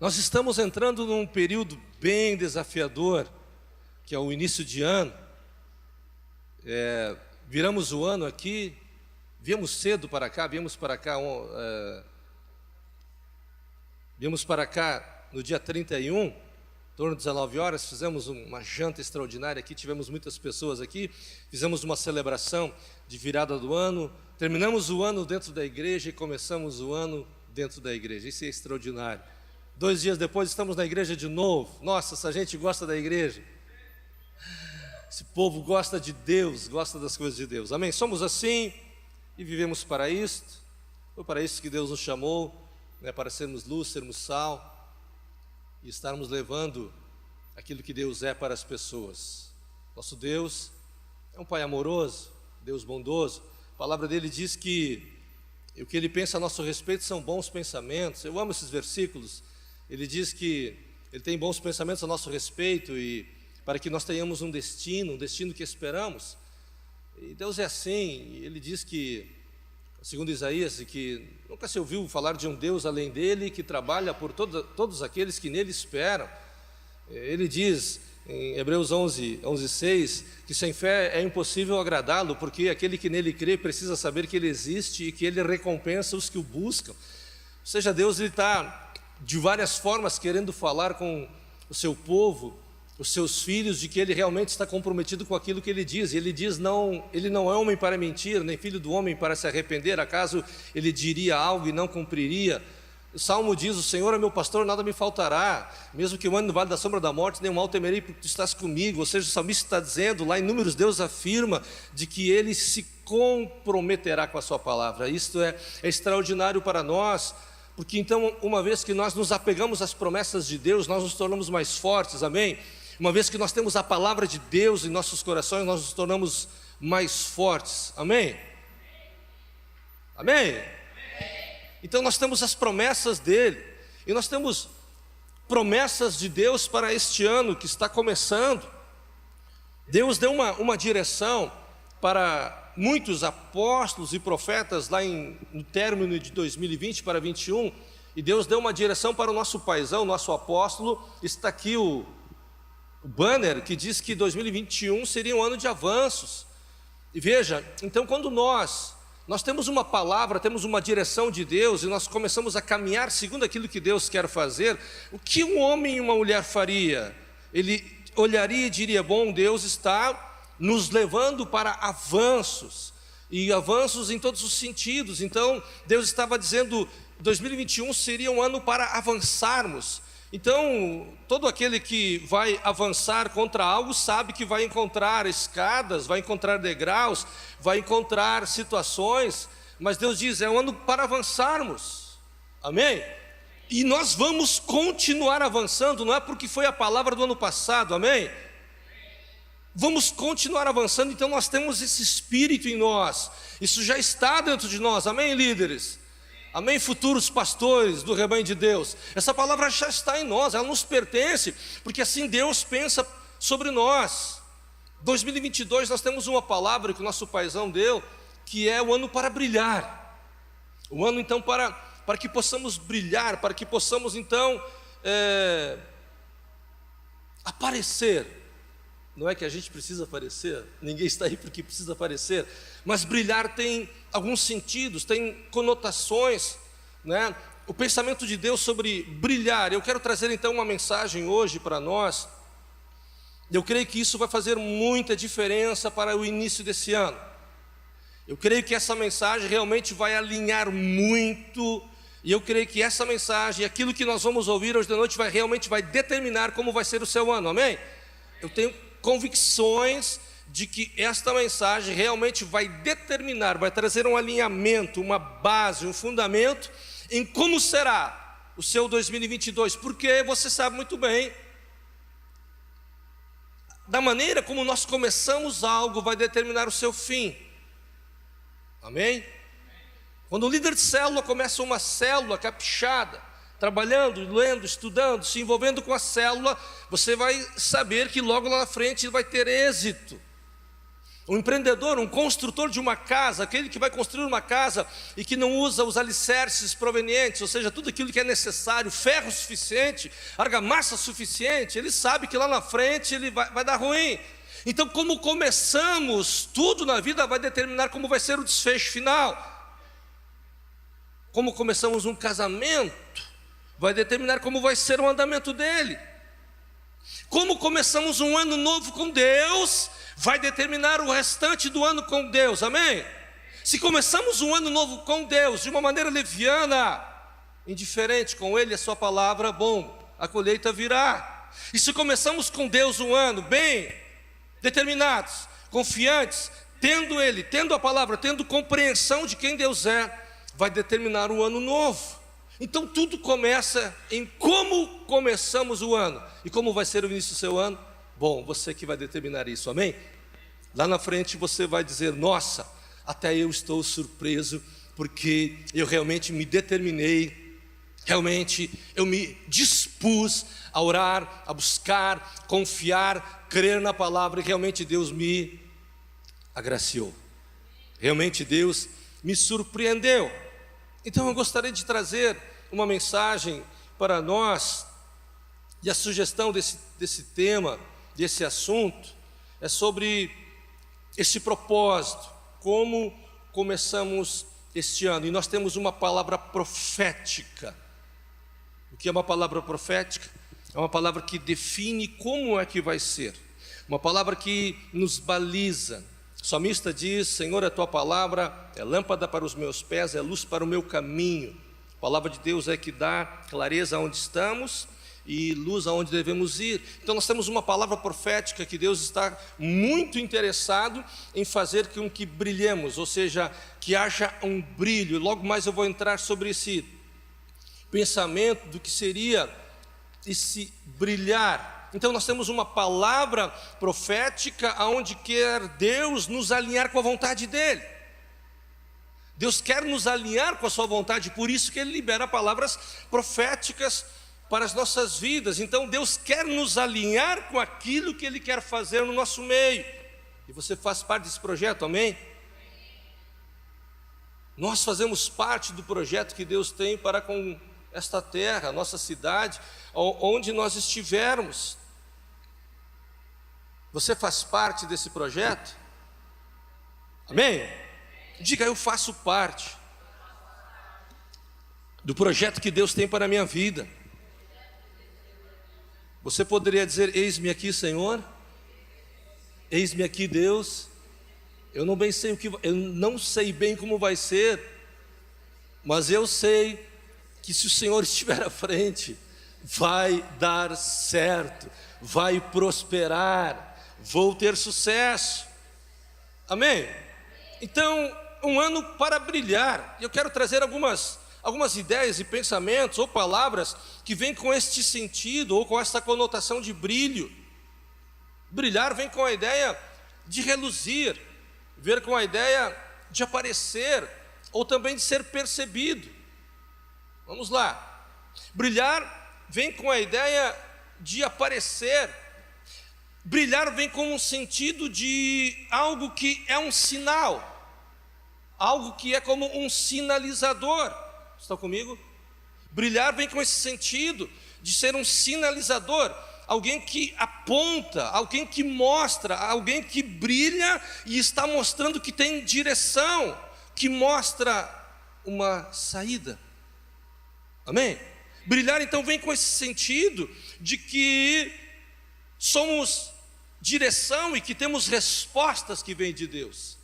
Nós estamos entrando num período bem desafiador, que é o início de ano. Viramos o ano aqui, viemos cedo para cá, viemos para cá no dia 31, em torno de 19 horas, fizemos uma janta extraordinária aqui, tivemos muitas pessoas aqui, fizemos uma celebração de virada do ano, terminamos o ano dentro da igreja e começamos o ano dentro da igreja. Isso é extraordinário. 2 dias depois estamos na igreja de novo. Nossa, essa gente gosta da igreja. Esse povo gosta de Deus, gosta das coisas de Deus. Amém? Somos assim e vivemos para isto. Foi para isso que Deus nos chamou, né, para sermos luz, sermos sal e estarmos levando aquilo que Deus é para as pessoas. Nosso Deus é um Pai amoroso, Deus bondoso. A palavra dele diz que o que Ele pensa a nosso respeito são bons pensamentos. Eu amo esses versículos. Ele diz que Ele tem bons pensamentos a nosso respeito e para que nós tenhamos um destino que esperamos. E Deus é assim. Ele diz que, segundo Isaías, que nunca se ouviu falar de um Deus além dele, que trabalha por todos aqueles que nele esperam. Ele diz em Hebreus 11:6, que sem fé é impossível agradá-lo, porque aquele que nele crê precisa saber que ele existe e que ele recompensa os que o buscam. Ou seja, Deus está de várias formas querendo falar com o seu povo, os seus filhos, de que ele realmente está comprometido com aquilo que ele diz. Ele diz, ele não é homem para mentir, nem filho do homem para se arrepender. Acaso ele diria algo e não cumpriria? O Salmo diz, o Senhor é meu pastor, nada me faltará. Mesmo que eu ande no vale da sombra da morte, nenhum mal temerei, porque tu estás comigo. Ou seja, o salmista está dizendo, lá em Números, Deus afirma de que ele se comprometerá com a sua palavra. Isto é extraordinário para nós, porque então, uma vez que nós nos apegamos às promessas de Deus, nós nos tornamos mais fortes, amém? Uma vez que nós temos a palavra de Deus em nossos corações, nós nos tornamos mais fortes, amém? Amém? Então nós temos as promessas dele, e nós temos promessas de Deus para este ano que está começando. Deus deu uma direção para muitos apóstolos e profetas lá no término de 2020 para 2021, e Deus deu uma direção para o nosso paizão, nosso apóstolo. Está aqui o banner que diz que 2021 seria um ano de avanços. E veja, então quando nós temos uma palavra, temos uma direção de Deus, e nós começamos a caminhar segundo aquilo que Deus quer fazer, o que um homem e uma mulher faria? Ele olharia e diria, bom, Deus está nos levando para avanços, e avanços em todos os sentidos. Então Deus estava dizendo, 2021 seria um ano para avançarmos. Então todo aquele que vai avançar contra algo sabe que vai encontrar escadas, vai encontrar degraus, vai encontrar situações, mas Deus diz, é um ano para avançarmos, amém? E nós vamos continuar avançando, não é porque foi a palavra do ano passado, amém? Vamos continuar avançando. Então nós temos esse espírito em nós, isso já está dentro de nós, amém, líderes? Amém, futuros pastores do rebanho de Deus? Essa palavra já está em nós, ela nos pertence, porque assim Deus pensa sobre nós. 2022 nós temos uma palavra que o nosso paizão deu, que é o ano para brilhar. O ano então para que possamos brilhar, para que possamos então aparecer. Não é que a gente precisa aparecer, ninguém está aí porque precisa aparecer, mas brilhar tem alguns sentidos, tem conotações, né? O pensamento de Deus sobre brilhar. Eu quero trazer então uma mensagem hoje para nós. Eu creio que isso vai fazer muita diferença para o início desse ano. Eu creio que essa mensagem realmente vai alinhar muito, e eu creio que essa mensagem, aquilo que nós vamos ouvir hoje de noite, realmente vai determinar como vai ser o seu ano, amém? Eu tenho convicções de que esta mensagem realmente vai determinar, vai trazer um alinhamento, uma base, um fundamento em como será o seu 2022, porque você sabe muito bem, da maneira como nós começamos algo vai determinar o seu fim, amém? Quando o líder de célula começa uma célula caprichada, trabalhando, lendo, estudando, se envolvendo com a célula, você vai saber que logo lá na frente vai ter êxito. Um empreendedor, um construtor de uma casa, aquele que vai construir uma casa e que não usa os alicerces provenientes, ou seja, tudo aquilo que é necessário, ferro suficiente, argamassa suficiente, ele sabe que lá na frente ele vai dar ruim. Então, como começamos, tudo na vida vai determinar como vai ser o desfecho final. Como começamos um casamento, vai determinar como vai ser o andamento dele. Como começamos um ano novo com Deus, vai determinar o restante do ano com Deus, amém? Se começamos um ano novo com Deus de uma maneira leviana, indiferente com Ele, a sua palavra, bom, a colheita virá. E se começamos com Deus um ano bem determinados, confiantes, tendo Ele, tendo a palavra, tendo compreensão de quem Deus é, vai determinar um ano novo. Então tudo começa em como começamos o ano. E como vai ser o início do seu ano? Bom, você que vai determinar isso, amém? Lá na frente você vai dizer, nossa, até eu estou surpreso, porque eu realmente me determinei, realmente eu me dispus a orar, a buscar, confiar, crer na palavra, e realmente Deus me agraciou. Realmente Deus me surpreendeu. Então eu gostaria de trazer uma mensagem para nós, e a sugestão desse tema, desse assunto, é sobre esse propósito, como começamos este ano. E nós temos uma palavra profética. O que é uma palavra profética? É uma palavra que define como é que vai ser, uma palavra que nos baliza. O salmista diz, Senhor, a tua palavra é lâmpada para os meus pés, é luz para o meu caminho. A palavra de Deus é que dá clareza aonde estamos e luz aonde devemos ir. Então nós temos uma palavra profética que Deus está muito interessado em fazer com que brilhemos, ou seja, que haja um brilho. Logo mais eu vou entrar sobre esse pensamento do que seria esse brilhar. Então nós temos uma palavra profética aonde quer Deus nos alinhar com a vontade dEle. Deus quer nos alinhar com a sua vontade, por isso que Ele libera palavras proféticas para as nossas vidas. Então Deus quer nos alinhar com aquilo que Ele quer fazer no nosso meio, e você faz parte desse projeto, amém? Nós fazemos parte do projeto que Deus tem para com esta terra, nossa cidade, onde nós estivermos. Você faz parte desse projeto? Amém? Diga, eu faço parte do projeto que Deus tem para a minha vida. Você poderia dizer, eis-me aqui, Senhor, eis-me aqui, Deus. Eu não sei bem como vai ser, mas eu sei que se o Senhor estiver à frente, vai dar certo, vai prosperar, vou ter sucesso, amém? Então, um ano para brilhar. Eu quero trazer algumas ideias e pensamentos ou palavras que vêm com este sentido ou com esta conotação de brilho. Brilhar vem com a ideia de reluzir, ver com a ideia de aparecer ou também de ser percebido. Vamos lá. Brilhar vem com a ideia de aparecer. Brilhar vem com um sentido de algo que é um sinal, algo que é como um sinalizador. Estão comigo? Brilhar vem com esse sentido de ser um sinalizador, alguém que aponta, alguém que mostra, alguém que brilha e está mostrando que tem direção, que mostra uma saída. Amém? Brilhar então vem com esse sentido de que somos direção e que temos respostas que vêm de Deus.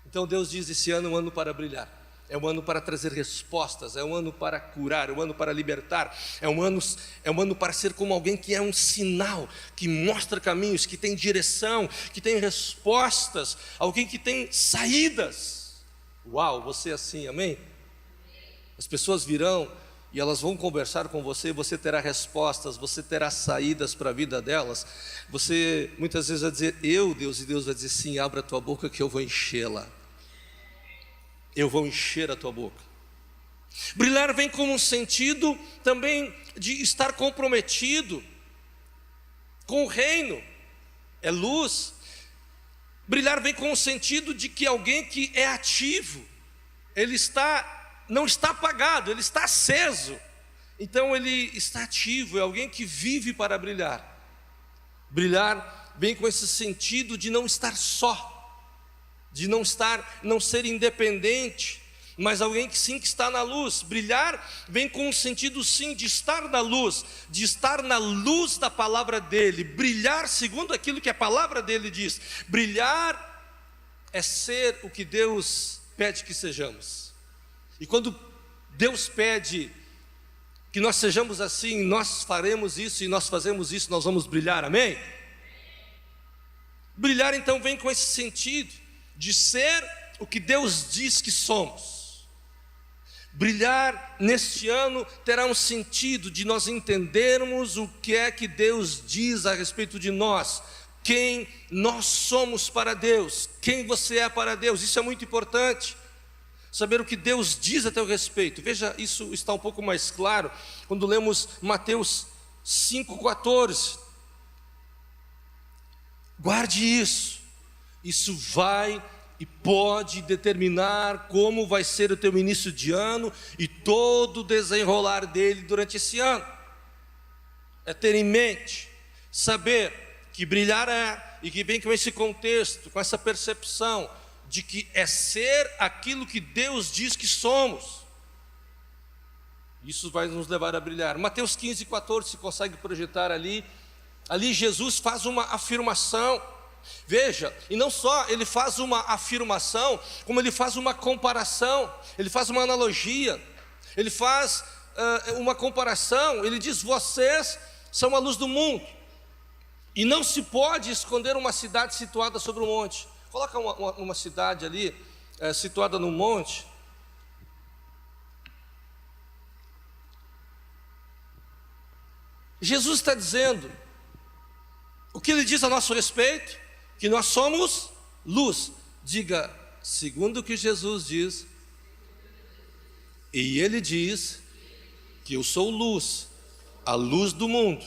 Então Deus diz, esse ano é um ano para brilhar, é um ano para trazer respostas, é um ano para curar, é um ano para libertar, é um ano para ser como alguém que é um sinal, que mostra caminhos, que tem direção, que tem respostas, alguém que tem saídas. Uau, você é assim, amém? As pessoas virão e elas vão conversar com você, você terá respostas, você terá saídas para a vida delas. Você muitas vezes vai dizer, eu, Deus, e Deus vai dizer, sim, abra a tua boca que eu vou enchê-la. Eu vou encher a tua boca. Brilhar vem com um sentido também de estar comprometido com o reino, é luz. Brilhar vem com o sentido de que alguém que é ativo, não está apagado, ele está aceso. Então ele está ativo, é alguém que vive para brilhar. Brilhar vem com esse sentido de não estar só, de não ser independente, mas alguém que sim, que está na luz. Brilhar vem com o sentido sim de estar na luz, de estar na luz da palavra dele. Brilhar segundo aquilo que a palavra dele diz. Brilhar é ser o que Deus pede que sejamos. E quando Deus pede que nós sejamos assim, nós faremos isso e nós fazemos isso, nós vamos brilhar, amém? Brilhar então vem com esse sentido de ser o que Deus diz que somos. Brilhar neste ano terá um sentido de nós entendermos o que é que Deus diz a respeito de nós, quem nós somos para Deus, quem você é para Deus. Isso é muito importante, saber o que Deus diz a teu respeito. Veja, isso está um pouco mais claro quando lemos Mateus 5,14. Guarde isso vai e pode determinar como vai ser o teu início de ano e todo o desenrolar dele durante esse ano. É ter em mente, saber que brilhar e que vem com esse contexto, com essa percepção de que é ser aquilo que Deus diz que somos. Isso vai nos levar a brilhar. Mateus 15,14, se consegue projetar ali. Ali Jesus faz uma afirmação. Veja, e não só ele faz uma afirmação, como ele faz uma comparação, ele faz uma analogia, ele faz uma comparação. Ele diz: vocês são a luz do mundo, e não se pode esconder uma cidade situada sobre um monte. Coloca uma cidade ali, situada no monte. Jesus está dizendo, o que ele diz a nosso respeito? Que nós somos luz. Diga, segundo o que Jesus diz, e ele diz que eu sou luz, a luz do mundo.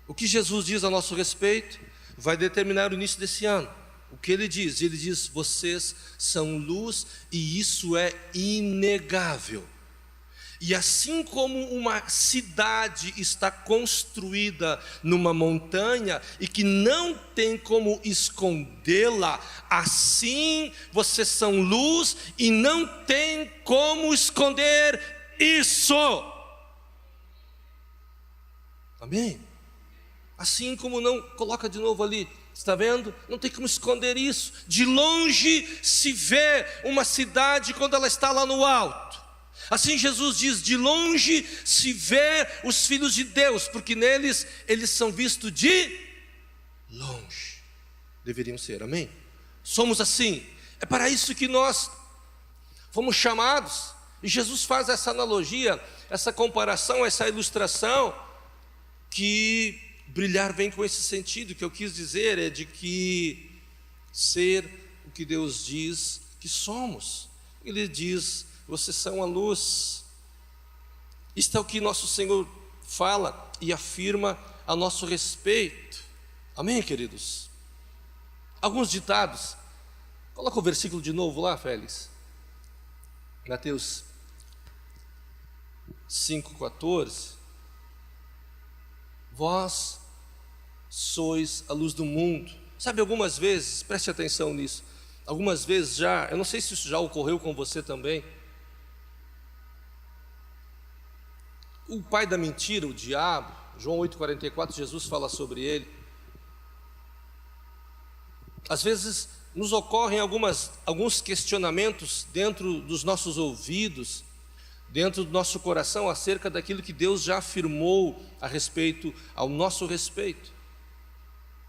O que Jesus diz a nosso respeito vai determinar o início desse ano. O que ele diz? Ele diz: vocês são luz, e isso é inegável. E assim como uma cidade está construída numa montanha e que não tem como escondê-la, assim vocês são luz e não tem como esconder isso. Amém? Assim como não, coloca de novo ali, está vendo? Não tem como esconder isso. De longe se vê uma cidade quando ela está lá no alto. Assim Jesus diz, de longe se vê os filhos de Deus, porque neles eles são vistos de longe. Deveriam ser, amém? Somos assim. É para isso que nós fomos chamados. E Jesus faz essa analogia, essa comparação, essa ilustração, que brilhar vem com esse sentido. O que eu quis dizer é de que ser o que Deus diz que somos. Ele diz: vocês são a luz. Isto é o que nosso Senhor fala e afirma a nosso respeito. Amém, queridos? Alguns ditados. Coloca o versículo de novo lá, Félix. Mateus 5,14. Vós sois a luz do mundo. Sabe, algumas vezes, preste atenção nisso, algumas vezes já, eu não sei se isso já ocorreu com você também, o pai da mentira, o diabo, João 8,44, Jesus fala sobre ele. Às vezes nos ocorrem alguns questionamentos dentro dos nossos ouvidos, dentro do nosso coração, acerca daquilo que Deus já afirmou ao nosso respeito.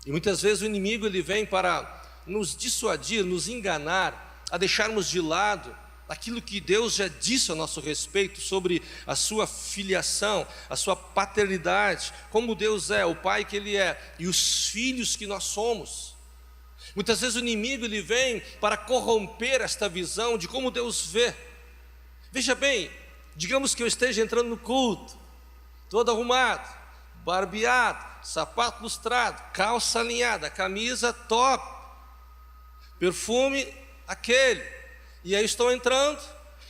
E muitas vezes o inimigo ele vem para nos dissuadir, nos enganar, a deixarmos de lado aquilo que Deus já disse a nosso respeito sobre a sua filiação, a sua paternidade, como Deus é, o Pai que Ele é, e os filhos que nós somos. Muitas vezes o inimigo ele vem para corromper esta visão de como Deus vê. Veja bem, digamos que eu esteja entrando no culto, todo arrumado, barbeado, sapato lustrado, calça alinhada, camisa top, perfume aquele. E aí estão entrando,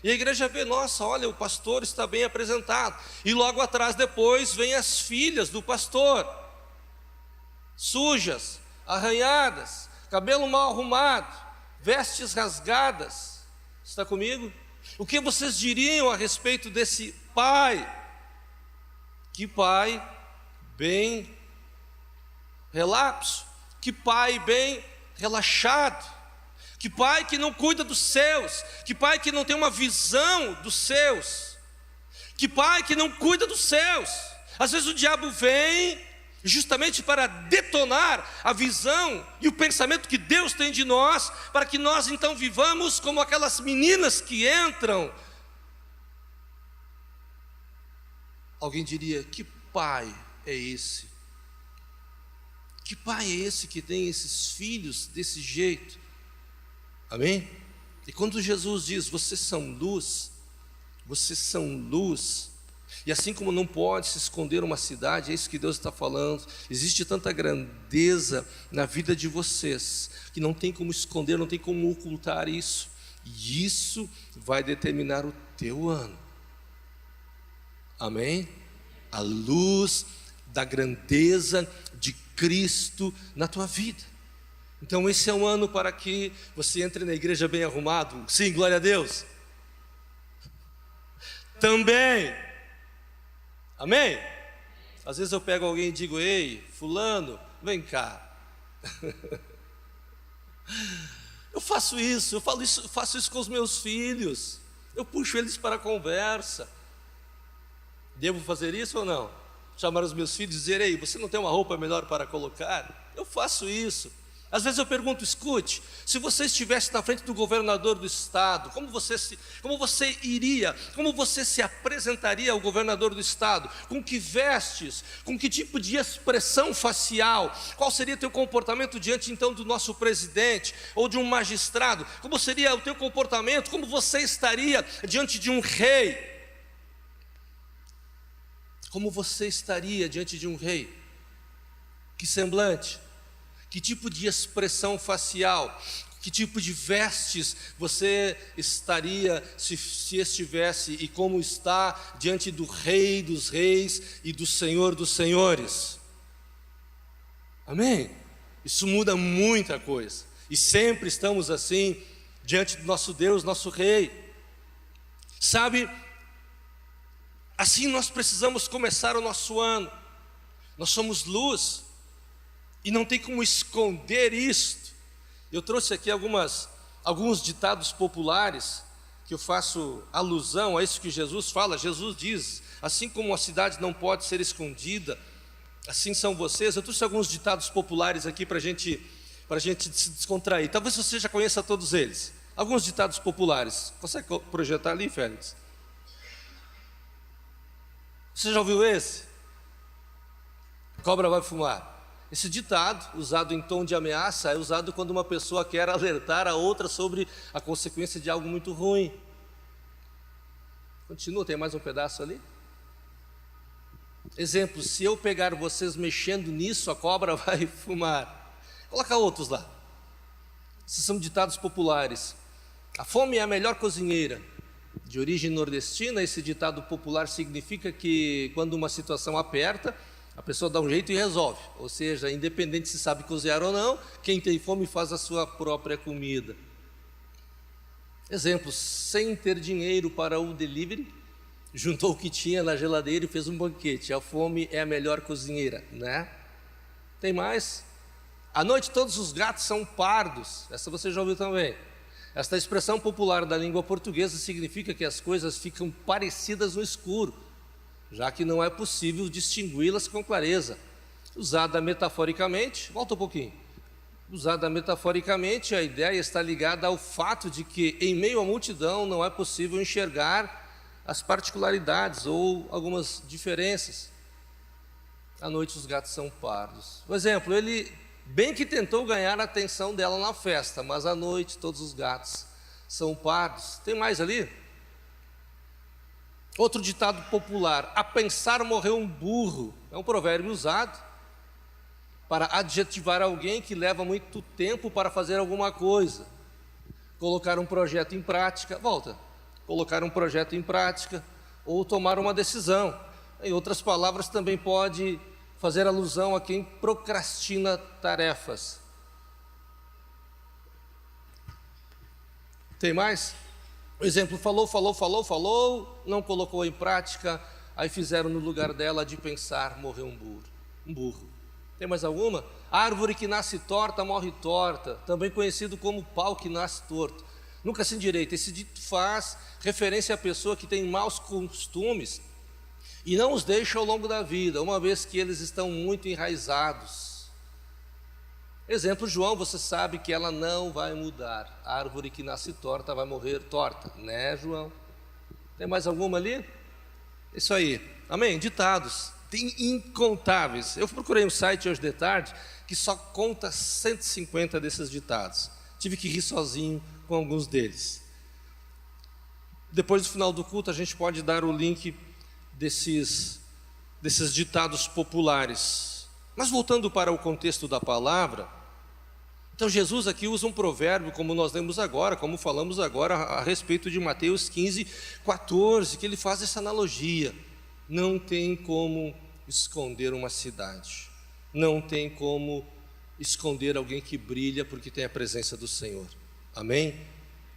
e a igreja vê, nossa, olha, o pastor está bem apresentado. E logo atrás, depois, vem as filhas do pastor, sujas, arranhadas, cabelo mal arrumado, vestes rasgadas. Está comigo? O que vocês diriam a respeito desse pai? Que pai bem relapso, que pai bem relaxado, que pai que não cuida dos seus, que pai que não tem uma visão dos seus, que pai que não cuida dos seus. Às vezes o diabo vem justamente para detonar a visão e o pensamento que Deus tem de nós, para que nós então vivamos como aquelas meninas que entram. Alguém diria, que pai é esse? Que pai é esse que tem esses filhos desse jeito? Amém? E quando Jesus diz, vocês são luz, e assim como não pode se esconder uma cidade, é isso que Deus está falando, existe tanta grandeza na vida de vocês, que não tem como esconder, não tem como ocultar isso, e isso vai determinar o teu ano. Amém? A luz da grandeza de Cristo na tua vida. Então esse é um ano para que você entre na igreja bem arrumado. Sim, glória a Deus. Também, amém? Às vezes eu pego alguém e digo, ei, fulano, vem cá. Eu faço isso, eu faço isso com os meus filhos. Eu puxo eles para a conversa. Devo fazer isso ou não? Chamar os meus filhos e dizer, ei, você não tem uma roupa melhor para colocar? Eu faço isso. Às vezes eu pergunto, escute, se você estivesse na frente do governador do estado, como você se apresentaria ao governador do estado? Com que vestes? Com que tipo de expressão facial? Qual seria teu comportamento diante então do nosso presidente ou de um magistrado? Como seria o teu comportamento? Como você estaria diante de um rei? Como você estaria diante de um rei? Que semblante? Que tipo de expressão facial? Que tipo de vestes você estaria se estivesse e como está diante do Rei dos Reis e do Senhor dos Senhores? Amém? Isso muda muita coisa. E sempre estamos assim diante do nosso Deus, nosso Rei. Sabe, assim nós precisamos começar o nosso ano. Nós somos luz. E não tem como esconder isto. Eu trouxe aqui alguns ditados populares que eu faço alusão a isso que Jesus fala. Jesus diz, assim como a cidade não pode ser escondida, assim são vocês. Eu trouxe alguns ditados populares aqui para a gente se descontrair. Talvez você já conheça todos eles. Alguns ditados populares. Consegue projetar ali, Félix? Você já ouviu esse? Cobra vai fumar. Esse ditado, usado em tom de ameaça, é usado quando uma pessoa quer alertar a outra sobre a consequência de algo muito ruim. Continua, tem mais um pedaço ali? Exemplo, se eu pegar vocês mexendo nisso, a cobra vai fumar. Coloca outros lá. Esses são ditados populares. A fome é a melhor cozinheira. De origem nordestina, esse ditado popular significa que quando uma situação aperta, a pessoa dá um jeito e resolve. Ou seja, independente se sabe cozinhar ou não, quem tem fome faz a sua própria comida. Exemplo, sem ter dinheiro para o delivery, juntou o que tinha na geladeira e fez um banquete. A fome é a melhor cozinheira, né? Tem mais? À noite todos os gatos são pardos. Essa você já ouviu também. Esta expressão popular da língua portuguesa significa que as coisas ficam parecidas no escuro, já que não é possível distingui-las com clareza. Usada metaforicamente, volta um pouquinho. Usada metaforicamente, a ideia está ligada ao fato de que em meio à multidão não é possível enxergar as particularidades ou algumas diferenças. À noite os gatos são pardos. Por exemplo, ele bem que tentou ganhar a atenção dela na festa, mas à noite todos os gatos são pardos. Tem mais ali? Outro ditado popular, a pensar morreu um burro, é um provérbio usado para adjetivar alguém que leva muito tempo para fazer alguma coisa. Colocar um projeto em prática, colocar um projeto em prática, ou tomar uma decisão. Em outras palavras, também pode fazer alusão a quem procrastina tarefas. Tem mais? O exemplo, falou, não colocou em prática, aí fizeram no lugar dela de pensar, morreu um burro. Tem mais alguma? Árvore que nasce torta, morre torta, também conhecido como pau que nasce torto. Nunca se endireita. Esse dito faz referência à pessoa que tem maus costumes e não os deixa ao longo da vida, uma vez que eles estão muito enraizados. Exemplo, João, você sabe que ela não vai mudar. A árvore que nasce torta vai morrer torta, né, João? Tem mais alguma ali? Isso aí, amém? Ditados, tem incontáveis. Eu procurei um site hoje de tarde que só conta 150 desses ditados. Tive que rir sozinho com alguns deles. Depois do final do culto a gente pode dar o link desses ditados populares. Mas voltando para o contexto da palavra, então Jesus aqui usa um provérbio, como nós lemos agora, como falamos agora a respeito de Mateus 15, 14, que ele faz essa analogia. Não tem como esconder uma cidade, não tem como esconder alguém que brilha porque tem a presença do Senhor, amém?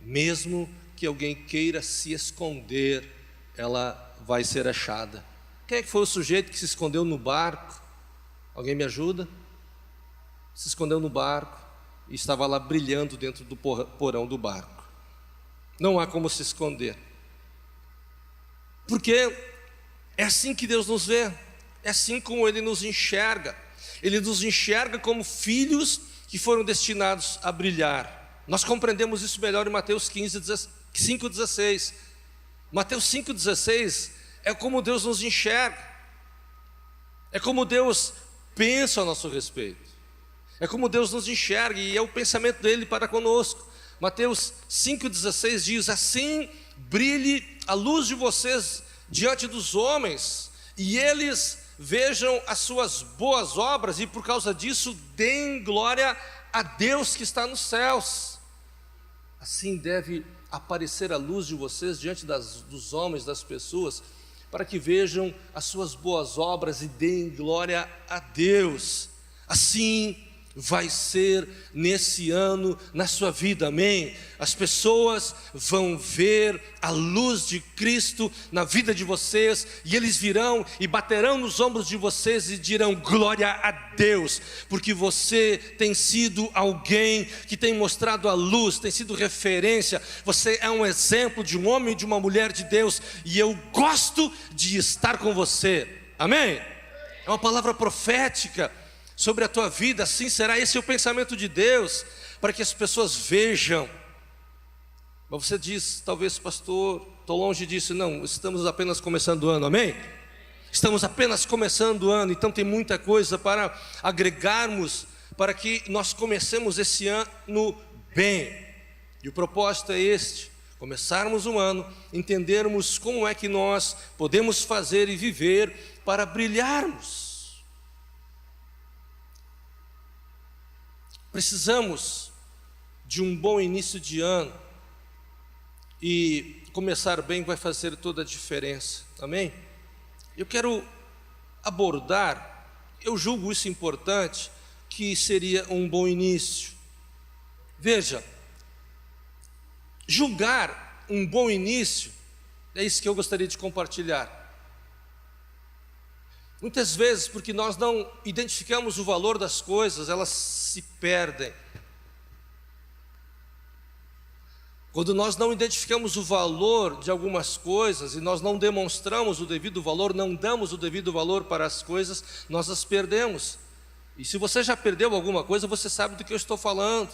Mesmo que alguém queira se esconder, ela vai ser achada. Quem é que foi o sujeito que se escondeu no barco? Alguém me ajuda? Se escondeu no barco e estava lá brilhando dentro do porão do barco. Não há como se esconder, porque é assim que Deus nos vê, é assim como Ele nos enxerga. Ele nos enxerga como filhos que foram destinados a brilhar. Nós compreendemos isso melhor em Mateus 5,16. Mateus 5,16 é como Deus nos enxerga, é como Deus pensa a nosso respeito, é como Deus nos enxerga e é o pensamento dele para conosco. Mateus 5,16 diz: assim brilhe a luz de vocês diante dos homens, e eles vejam as suas boas obras, e por causa disso deem glória a Deus que está nos céus. Assim deve aparecer a luz de vocês diante dos homens, das pessoas, para que vejam as suas boas obras e deem glória a Deus. Assim vai ser nesse ano na sua vida, amém? As pessoas vão ver a luz de Cristo na vida de vocês, e eles virão e baterão nos ombros de vocês e dirão glória a Deus, porque você tem sido alguém que tem mostrado a luz, tem sido referência, você é um exemplo de um homem e de uma mulher de Deus, e eu gosto de estar com você, amém? É uma palavra profética sobre a tua vida. Assim será. Esse é o pensamento de Deus, para que as pessoas vejam. Mas você diz, talvez, pastor, estou longe disso. Não, estamos apenas começando o ano, amém? Estamos apenas começando o ano, então tem muita coisa para agregarmos, para que nós comecemos esse ano bem. E o propósito é este: começarmos o ano, entendermos como é que nós podemos fazer e viver para brilharmos. Precisamos de um bom início de ano, e começar bem vai fazer toda a diferença, amém? Eu quero abordar, eu julgo isso importante, que seria um bom início. Veja, julgar um bom início, é isso que eu gostaria de compartilhar. Muitas vezes, porque nós não identificamos o valor das coisas, elas se perdem. Quando nós não identificamos o valor de algumas coisas e nós não demonstramos o devido valor, não damos o devido valor para as coisas, nós as perdemos. E se você já perdeu alguma coisa, você sabe do que eu estou falando.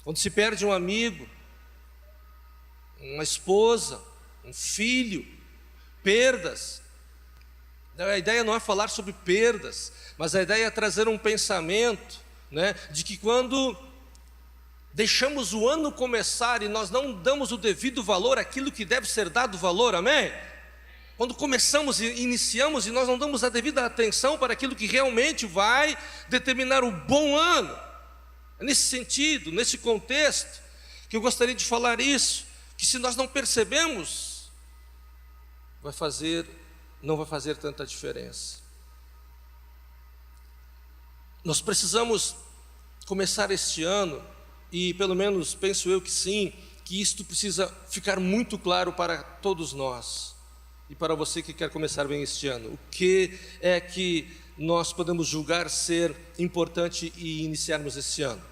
Quando se perde um amigo, uma esposa, um filho, perdas. A ideia não é falar sobre perdas, mas a ideia é trazer um pensamento, de que quando deixamos o ano começar e nós não damos o devido valor àquilo que deve ser dado valor, amém? Quando começamos e iniciamos e nós não damos a devida atenção para aquilo que realmente vai determinar o bom ano. É nesse sentido, nesse contexto, que eu gostaria de falar isso, que se nós não percebemos, não vai fazer tanta diferença. Nós precisamos começar este ano, e pelo menos penso eu que sim, que isto precisa ficar muito claro para todos nós. E para você que quer começar bem este ano, o que é que nós podemos julgar ser importante e iniciarmos este ano?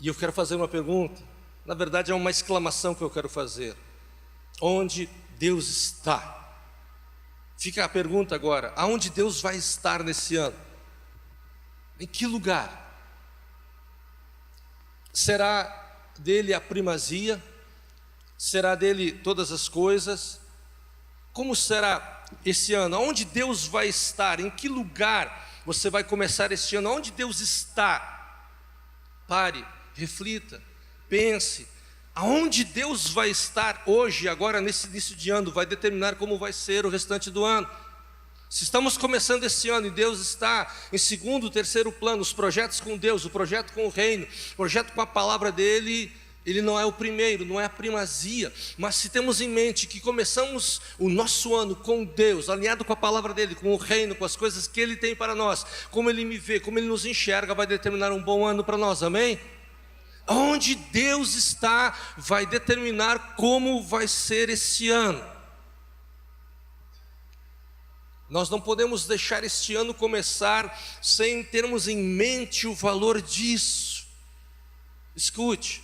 E eu quero fazer uma pergunta, na verdade é uma exclamação que eu quero fazer: onde Deus está? Fica a pergunta agora: aonde Deus vai estar nesse ano? Em que lugar? Será dele a primazia? Será dele todas as coisas? Como será esse ano? Onde Deus vai estar? Em que lugar você vai começar este ano? Onde Deus está? Pare, reflita, pense. Aonde Deus vai estar hoje, agora nesse início de ano, vai determinar como vai ser o restante do ano. Se estamos começando esse ano e Deus está em segundo, terceiro plano, os projetos com Deus, o projeto com o reino, o projeto com a palavra dele, ele não é o primeiro, não é a primazia. Mas se temos em mente que começamos o nosso ano com Deus, alinhado com a palavra dele, com o reino, com as coisas que ele tem para nós, como ele me vê, como ele nos enxerga, vai determinar um bom ano para nós, amém? Onde Deus está, vai determinar como vai ser esse ano. Nós não podemos deixar este ano começar sem termos em mente o valor disso. Escute,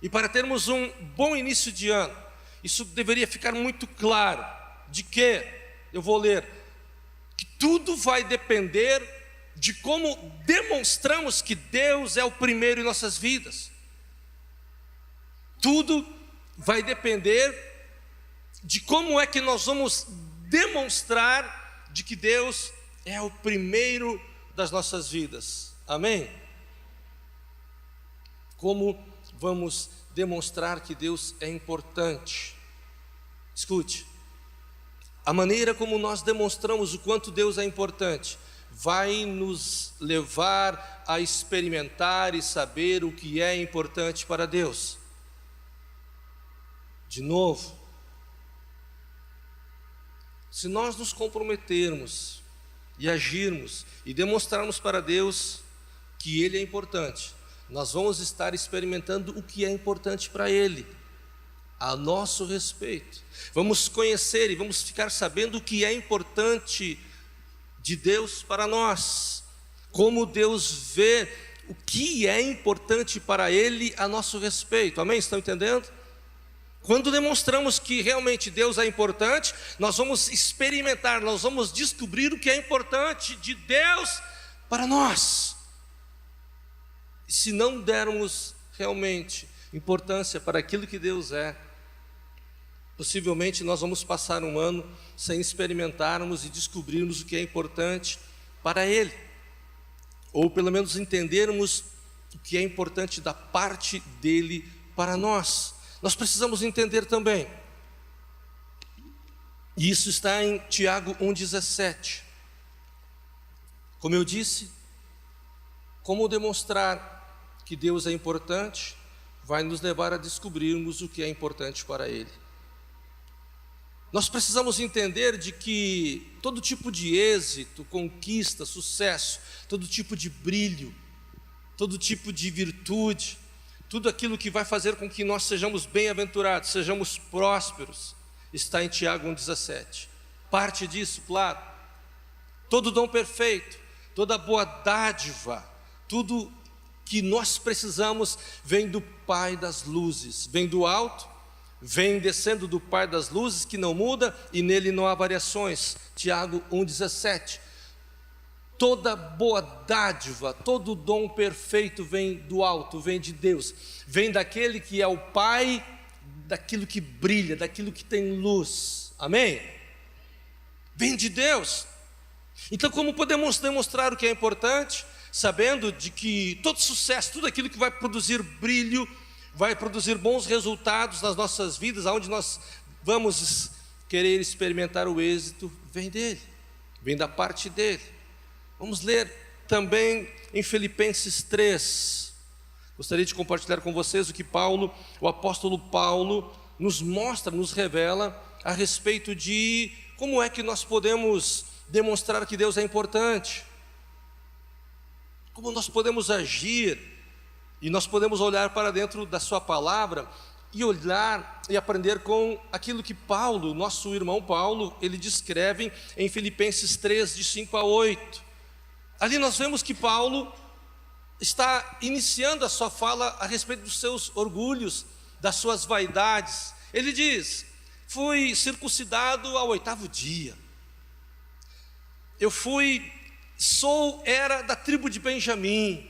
e para termos um bom início de ano, isso deveria ficar muito claro, de que, eu vou ler, que tudo vai depender de como demonstramos que Deus é o primeiro em nossas vidas. Tudo vai depender de como é que nós vamos demonstrar de que Deus é o primeiro das nossas vidas, amém? Como vamos demonstrar que Deus é importante? Escute, a maneira como nós demonstramos o quanto Deus é importante vai nos levar a experimentar e saber o que é importante para Deus. De novo, se nós nos comprometermos e agirmos e demonstrarmos para Deus que Ele é importante, nós vamos estar experimentando o que é importante para Ele, a nosso respeito. Vamos conhecer e vamos ficar sabendo o que é importante de Deus para nós, como Deus vê o que é importante para Ele a nosso respeito, amém? Estão entendendo? Quando demonstramos que realmente Deus é importante, nós vamos experimentar, nós vamos descobrir o que é importante de Deus para nós. E se não dermos realmente importância para aquilo que Deus é, possivelmente nós vamos passar um ano sem experimentarmos e descobrirmos o que é importante para Ele, ou pelo menos entendermos o que é importante da parte dEle para nós. Nós precisamos entender também, e isso está em Tiago 1,17. Como eu disse, como demonstrar que Deus é importante, vai nos levar a descobrirmos o que é importante para Ele. Nós precisamos entender de que todo tipo de êxito, conquista, sucesso, todo tipo de brilho, todo tipo de virtude, tudo aquilo que vai fazer com que nós sejamos bem-aventurados, sejamos prósperos, está em Tiago 1,17. Parte disso, claro, todo dom perfeito, toda boa dádiva, tudo que nós precisamos vem do Pai das luzes, vem do alto, vem descendo do Pai das luzes, que não muda e nele não há variações. Tiago 1,17. Toda boa dádiva, todo dom perfeito vem do alto, vem de Deus, vem daquele que é o Pai, daquilo que brilha, daquilo que tem luz, amém? Vem de Deus. Então, como podemos demonstrar o que é importante? Sabendo de que todo sucesso, tudo aquilo que vai produzir brilho, vai produzir bons resultados nas nossas vidas, aonde nós vamos querer experimentar o êxito vem dele, vem da parte dele. Vamos ler também em Filipenses 3. Gostaria de compartilhar com vocês o que o apóstolo Paulo nos mostra, nos revela a respeito de como é que nós podemos demonstrar que Deus é importante, como nós podemos agir, e nós podemos olhar para dentro da sua palavra e olhar e aprender com aquilo que Paulo, nosso irmão Paulo, ele descreve em Filipenses 3, de 5 a 8. Ali nós vemos que Paulo está iniciando a sua fala a respeito dos seus orgulhos, das suas vaidades. Ele diz: fui circuncidado ao 8º dia, era da tribo de Benjamim,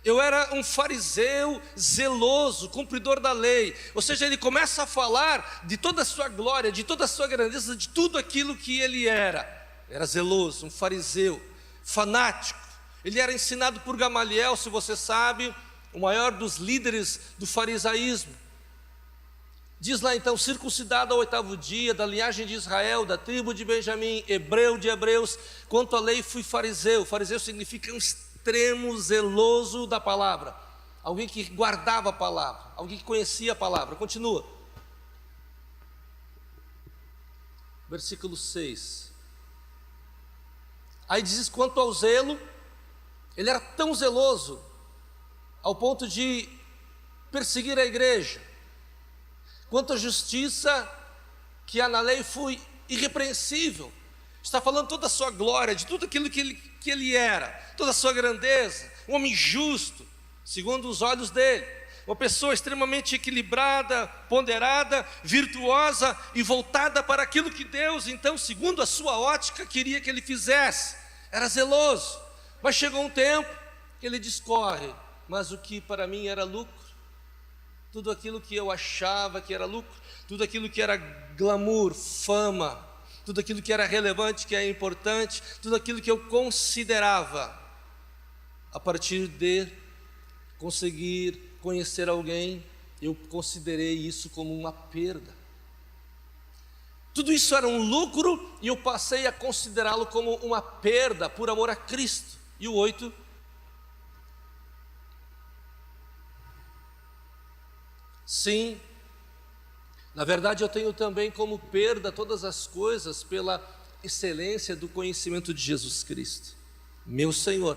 eu era um fariseu zeloso, cumpridor da lei. Ou seja, ele começa a falar de toda a sua glória, de toda a sua grandeza, de tudo aquilo que ele era zeloso, um fariseu, fanático. Ele era ensinado por Gamaliel, se você sabe, o maior dos líderes do farisaísmo. Diz lá então: circuncidado ao 8º dia, da linhagem de Israel, da tribo de Benjamim, hebreu de hebreus, quanto à lei fui fariseu. Fariseu significa um extremo zeloso da palavra, alguém que guardava a palavra, alguém que conhecia a palavra. Continua, versículo 6. Aí diz: quanto ao zelo, ele era tão zeloso ao ponto de perseguir a igreja. Quanto à justiça que há na lei, fui irrepreensível. Está falando toda a sua glória, de tudo aquilo que ele era, toda a sua grandeza. Um homem justo, segundo os olhos dele. Uma pessoa extremamente equilibrada, ponderada, virtuosa e voltada para aquilo que Deus, então, segundo a sua ótica, queria que ele fizesse. Era zeloso. Mas chegou um tempo que ele discorre: mas o que para mim era lucro, tudo aquilo que eu achava que era lucro, tudo aquilo que era glamour, fama, tudo aquilo que era relevante, que é importante, tudo aquilo que eu considerava, a partir de conseguir conhecer alguém, eu considerei isso como uma perda. Tudo isso era um lucro e eu passei a considerá-lo como uma perda por amor a Cristo. E o 8: sim, na verdade eu tenho também como perda todas as coisas pela excelência do conhecimento de Jesus Cristo, meu Senhor,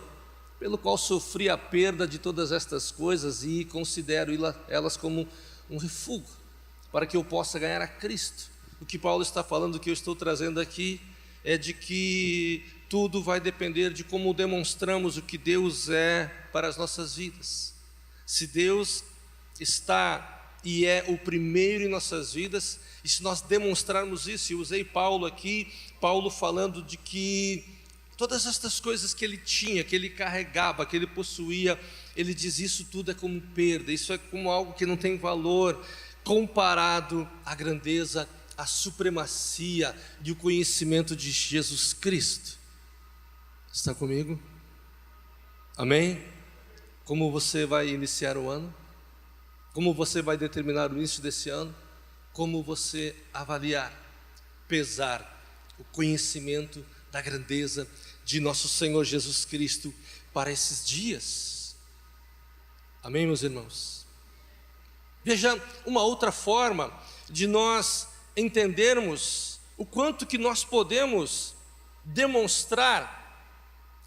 pelo qual sofri a perda de todas estas coisas e considero elas como um refúgio, para que eu possa ganhar a Cristo. O que Paulo está falando, o que eu estou trazendo aqui, é de que tudo vai depender de como demonstramos o que Deus é para as nossas vidas. Se Deus está e é o primeiro em nossas vidas, e se nós demonstrarmos isso, eu usei Paulo aqui, Paulo falando de que todas estas coisas que ele tinha, que ele carregava, que ele possuía, ele diz: isso tudo é como perda, isso é como algo que não tem valor, comparado à grandeza, à supremacia e o conhecimento de Jesus Cristo. Está comigo? Amém? Como você vai iniciar o ano? Como você vai determinar o início desse ano? Como você avaliar, pesar o conhecimento da grandeza de nosso Senhor Jesus Cristo para esses dias? Amém, meus irmãos? Veja, uma outra forma de nós entendermos o quanto que nós podemos demonstrar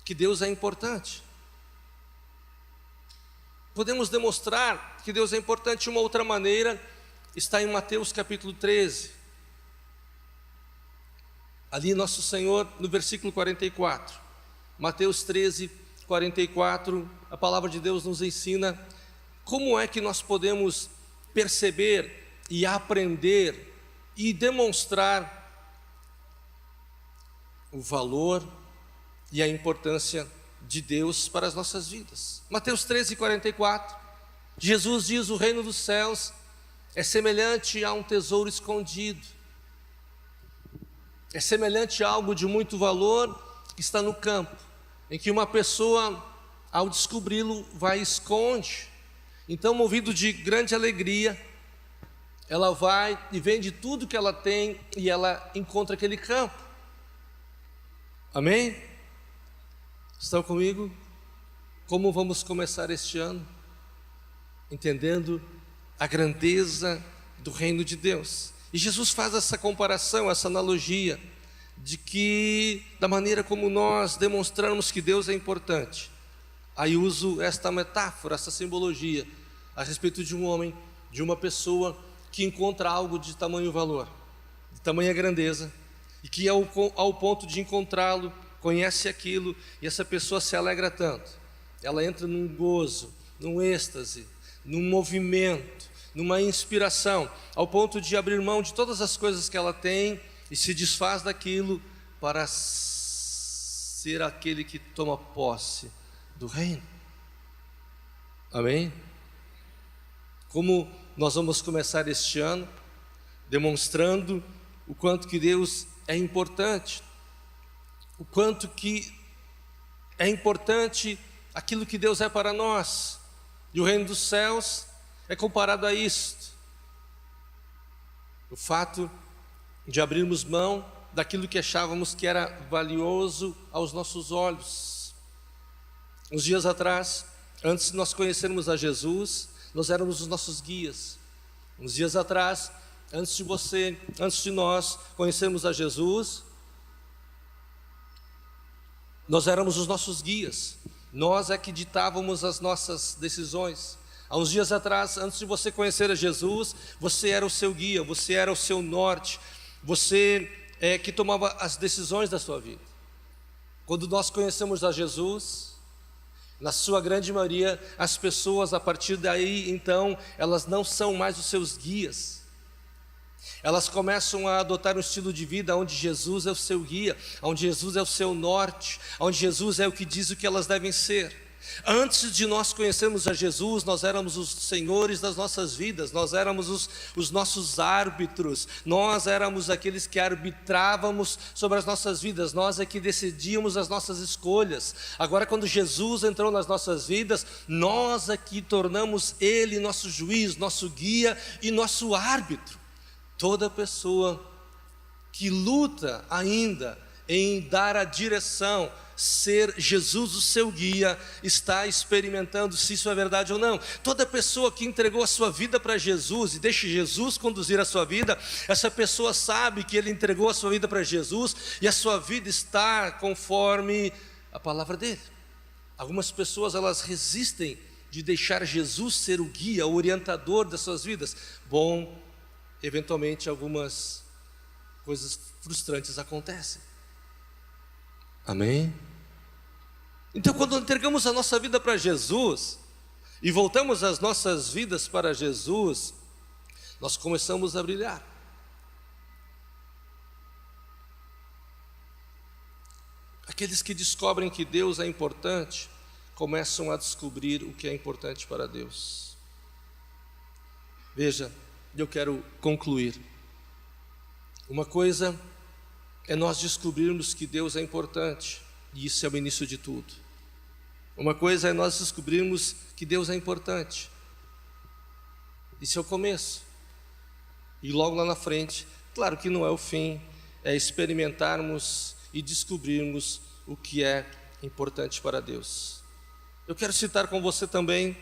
que Deus é importante. Podemos demonstrar que Deus é importante. Uma outra maneira está em Mateus capítulo 13. Ali nosso Senhor, no versículo 44, Mateus 13, 44, a palavra de Deus nos ensina como é que nós podemos perceber e aprender e demonstrar o valor e a importância de Deus para as nossas vidas. Mateus 13, 44, Jesus diz: o reino dos céus é semelhante a um tesouro escondido, é semelhante a algo de muito valor que está no campo, em que uma pessoa, ao descobri-lo, vai e esconde. Então, movido de grande alegria, ela vai e vende tudo que ela tem e ela encontra aquele campo. Amém? Estão comigo? Como vamos começar este ano? Entendendo a grandeza do reino de Deus. E Jesus faz essa comparação, essa analogia, de que da maneira como nós demonstramos que Deus é importante. Aí uso esta metáfora, essa simbologia, a respeito de um homem, de uma pessoa que encontra algo de tamanho valor, de tamanha grandeza, e que ao ponto de encontrá-lo, conhece aquilo, e essa pessoa se alegra tanto. Ela entra num gozo, num êxtase, num movimento, numa inspiração, ao ponto de abrir mão de todas as coisas que ela tem e se desfaz daquilo para ser aquele que toma posse do reino. Amém? Como nós vamos começar este ano demonstrando o quanto que Deus é importante, o quanto que é importante aquilo que Deus é para nós, e o reino dos céus é comparado a isto, o fato de abrirmos mão daquilo que achávamos que era valioso aos nossos olhos. Uns dias atrás, antes de nós conhecermos a Jesus, nós éramos os nossos guias. Uns dias atrás, antes de nós conhecermos a Jesus, nós éramos os nossos guias. Nós é que ditávamos as nossas decisões. Há uns dias atrás, antes de você conhecer a Jesus, você era o seu guia, você era o seu norte, você é que tomava as decisões da sua vida. Quando nós conhecemos a Jesus, na sua grande maioria, as pessoas a partir daí, então, elas não são mais os seus guias. Elas começam a adotar um estilo de vida onde Jesus é o seu guia, onde Jesus é o seu norte, onde Jesus é o que diz o que elas devem ser. Antes de nós conhecermos a Jesus, nós éramos os senhores das nossas vidas, nós éramos os nossos árbitros, nós éramos aqueles que arbitrávamos sobre as nossas vidas, nós é que decidíamos as nossas escolhas. Agora, quando Jesus entrou nas nossas vidas, nós é que tornamos Ele nosso juiz, nosso guia e nosso árbitro. Toda pessoa que luta ainda em dar a direção, ser Jesus o seu guia, está experimentando se isso é verdade ou não. Toda pessoa que entregou a sua vida para Jesus e deixa Jesus conduzir a sua vida, essa pessoa sabe que ele entregou a sua vida para Jesus e a sua vida está conforme a palavra dele. Algumas pessoas, elas resistem de deixar Jesus ser o guia, o orientador das suas vidas. Bom, eventualmente algumas coisas frustrantes acontecem. Amém? Então, quando entregamos a nossa vida para Jesus e voltamos as nossas vidas para Jesus, nós começamos a brilhar. Aqueles que descobrem que Deus é importante, começam a descobrir o que é importante para Deus. Veja, eu quero concluir. Uma coisa é nós descobrirmos que Deus é importante, e isso é o início de tudo. Uma coisa é nós descobrirmos que Deus é importante, isso é o começo. E logo lá na frente, claro que não é o fim, é experimentarmos e descobrirmos o que é importante para Deus. Eu quero citar com você também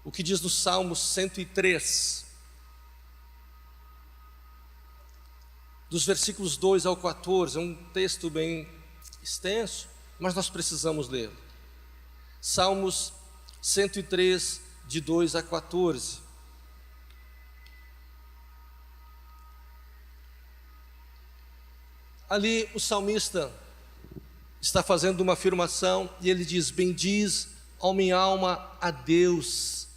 o que diz no Salmo 103, dos versículos 2 ao 14, é um texto bem extenso, mas nós precisamos lê-lo. Salmos 103, de 2 a 14. Ali o salmista está fazendo uma afirmação e ele diz: bendiz, ó minha alma, a Deus,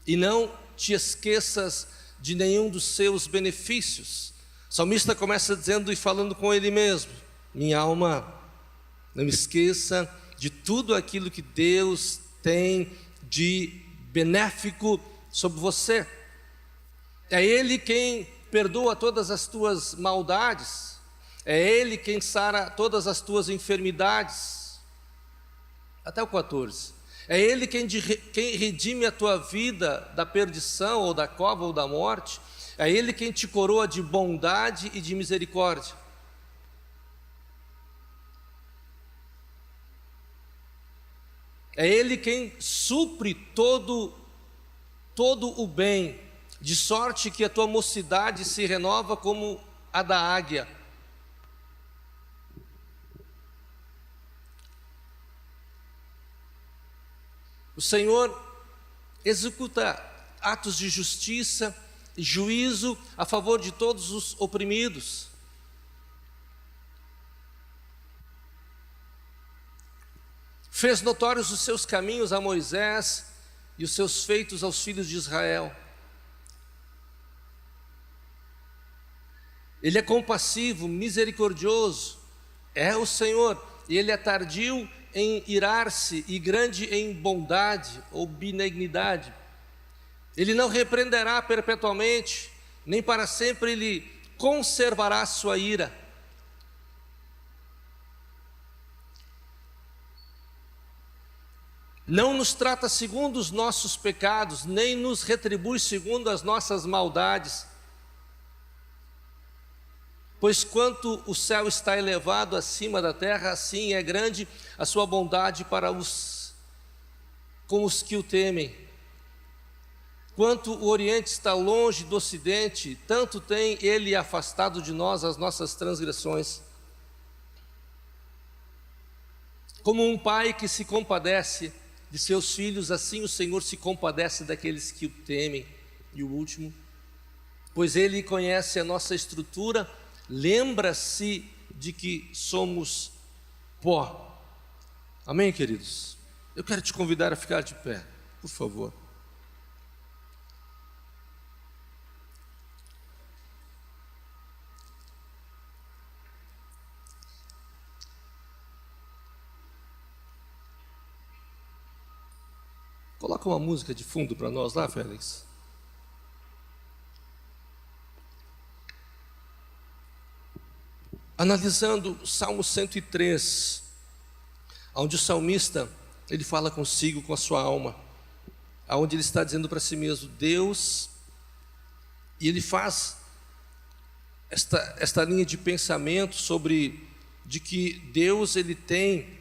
e não te esqueças de nenhum dos seus benefícios. O salmista começa dizendo e falando com ele mesmo: minha alma, não me esqueça de tudo aquilo que Deus tem de benéfico sobre você. É Ele quem perdoa todas as tuas maldades, é Ele quem sara todas as tuas enfermidades. Até o 14. É Ele quem redime a tua vida da perdição, ou da cova, ou da morte. É Ele quem te coroa de bondade e de misericórdia. É Ele quem supre todo o bem, de sorte que a tua mocidade se renova como a da águia. O Senhor executa atos de justiça e juízo a favor de todos os oprimidos. Fez notórios os seus caminhos a Moisés e os seus feitos aos filhos de Israel. Ele é compassivo, misericordioso, é o Senhor, e Ele é tardio em irar-se e grande em bondade ou benignidade. Ele não repreenderá perpetuamente, nem para sempre Ele conservará sua ira. Não nos trata segundo os nossos pecados, nem nos retribui segundo as nossas maldades. Pois quanto o céu está elevado acima da terra, assim é grande a sua bondade para com os que o temem. Quanto o Oriente está longe do Ocidente, tanto tem Ele afastado de nós as nossas transgressões. Como um pai que se compadece de seus filhos, assim o Senhor se compadece daqueles que o temem. E o último, pois Ele conhece a nossa estrutura, lembra-se de que somos pó. Amém, queridos? Eu quero te convidar a ficar de pé, por favor. Coloca uma música de fundo para nós lá, Félix. Analisando o Salmo 103, onde o salmista, ele fala consigo, com a sua alma, onde ele está dizendo para si mesmo, Deus, e ele faz esta linha de pensamento sobre, de que Deus, ele tem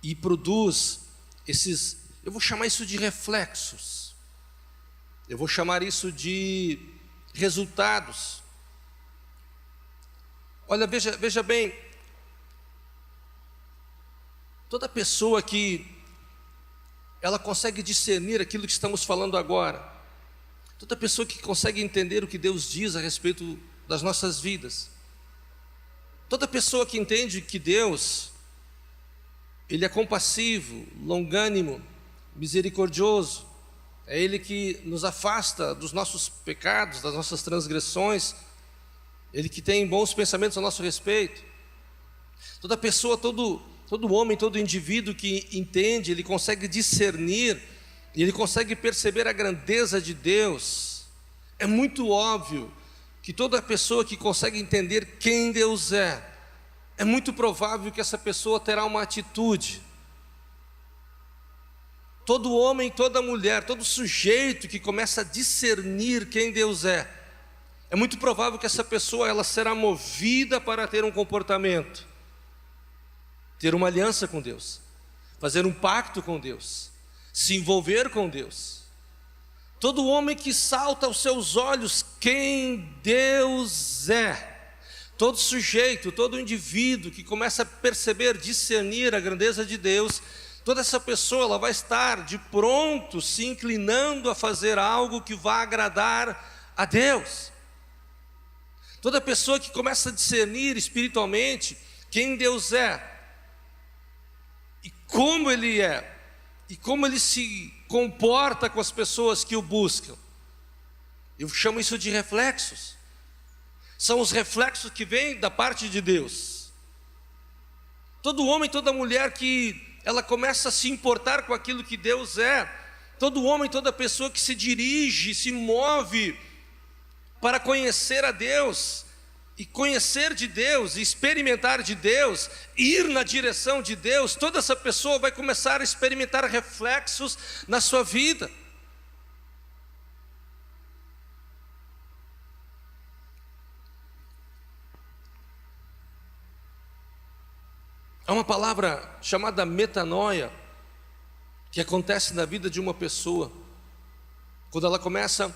e produz esses, eu vou chamar isso de reflexos, eu vou chamar isso de resultados. Olha, veja bem, toda pessoa que ela consegue discernir aquilo que estamos falando agora, toda pessoa que consegue entender o que Deus diz a respeito das nossas vidas, toda pessoa que entende que Deus, Ele é compassivo, longânimo, misericordioso, é Ele que nos afasta dos nossos pecados, das nossas transgressões, Ele que tem bons pensamentos a nosso respeito. Toda pessoa, todo homem, todo indivíduo que entende, ele consegue discernir, ele consegue perceber a grandeza de Deus. É muito óbvio que toda pessoa que consegue entender quem Deus é muito provável que essa pessoa terá uma atitude. Todo homem, toda mulher, todo sujeito que começa a discernir quem Deus é muito provável que essa pessoa ela será movida para ter um comportamento, ter uma aliança com Deus, fazer um pacto com Deus, se envolver com Deus. Todo homem que salta aos seus olhos quem Deus é, todo sujeito, todo indivíduo que começa a perceber, discernir a grandeza de Deus, toda essa pessoa ela vai estar de pronto se inclinando a fazer algo que vá agradar a Deus. Toda pessoa que começa a discernir espiritualmente quem Deus é, e como Ele é, e como Ele se comporta com as pessoas que o buscam, eu chamo isso de reflexos. São os reflexos que vêm da parte de Deus. Todo homem, toda mulher que ela começa a se importar com aquilo que Deus é, todo homem, toda pessoa que se dirige, se move para conhecer a Deus, e conhecer de Deus, e experimentar de Deus, ir na direção de Deus, toda essa pessoa vai começar a experimentar reflexos na sua vida. Há uma palavra chamada metanoia, que acontece na vida de uma pessoa, quando ela começa a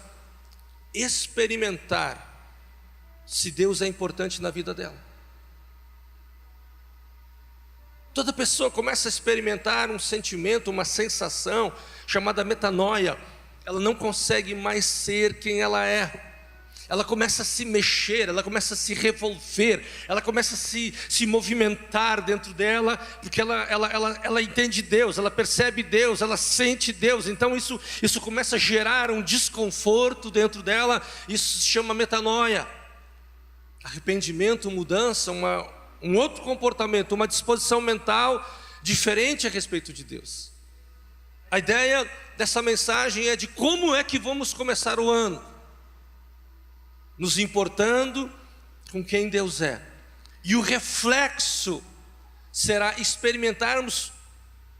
experimentar se Deus é importante na vida dela. Toda pessoa começa a experimentar um sentimento, uma sensação chamada metanoia. Ela não consegue mais ser quem ela é. Ela começa a se mexer, ela começa a se revolver, ela começa a se movimentar dentro dela, porque ela entende Deus, ela percebe Deus, ela sente Deus. Então isso começa a gerar um desconforto dentro dela. Isso se chama metanoia. Arrependimento, mudança, um outro comportamento, uma disposição mental diferente a respeito de Deus. A ideia dessa mensagem é de como é que vamos começar o ano, nos importando com quem Deus é. E o reflexo será experimentarmos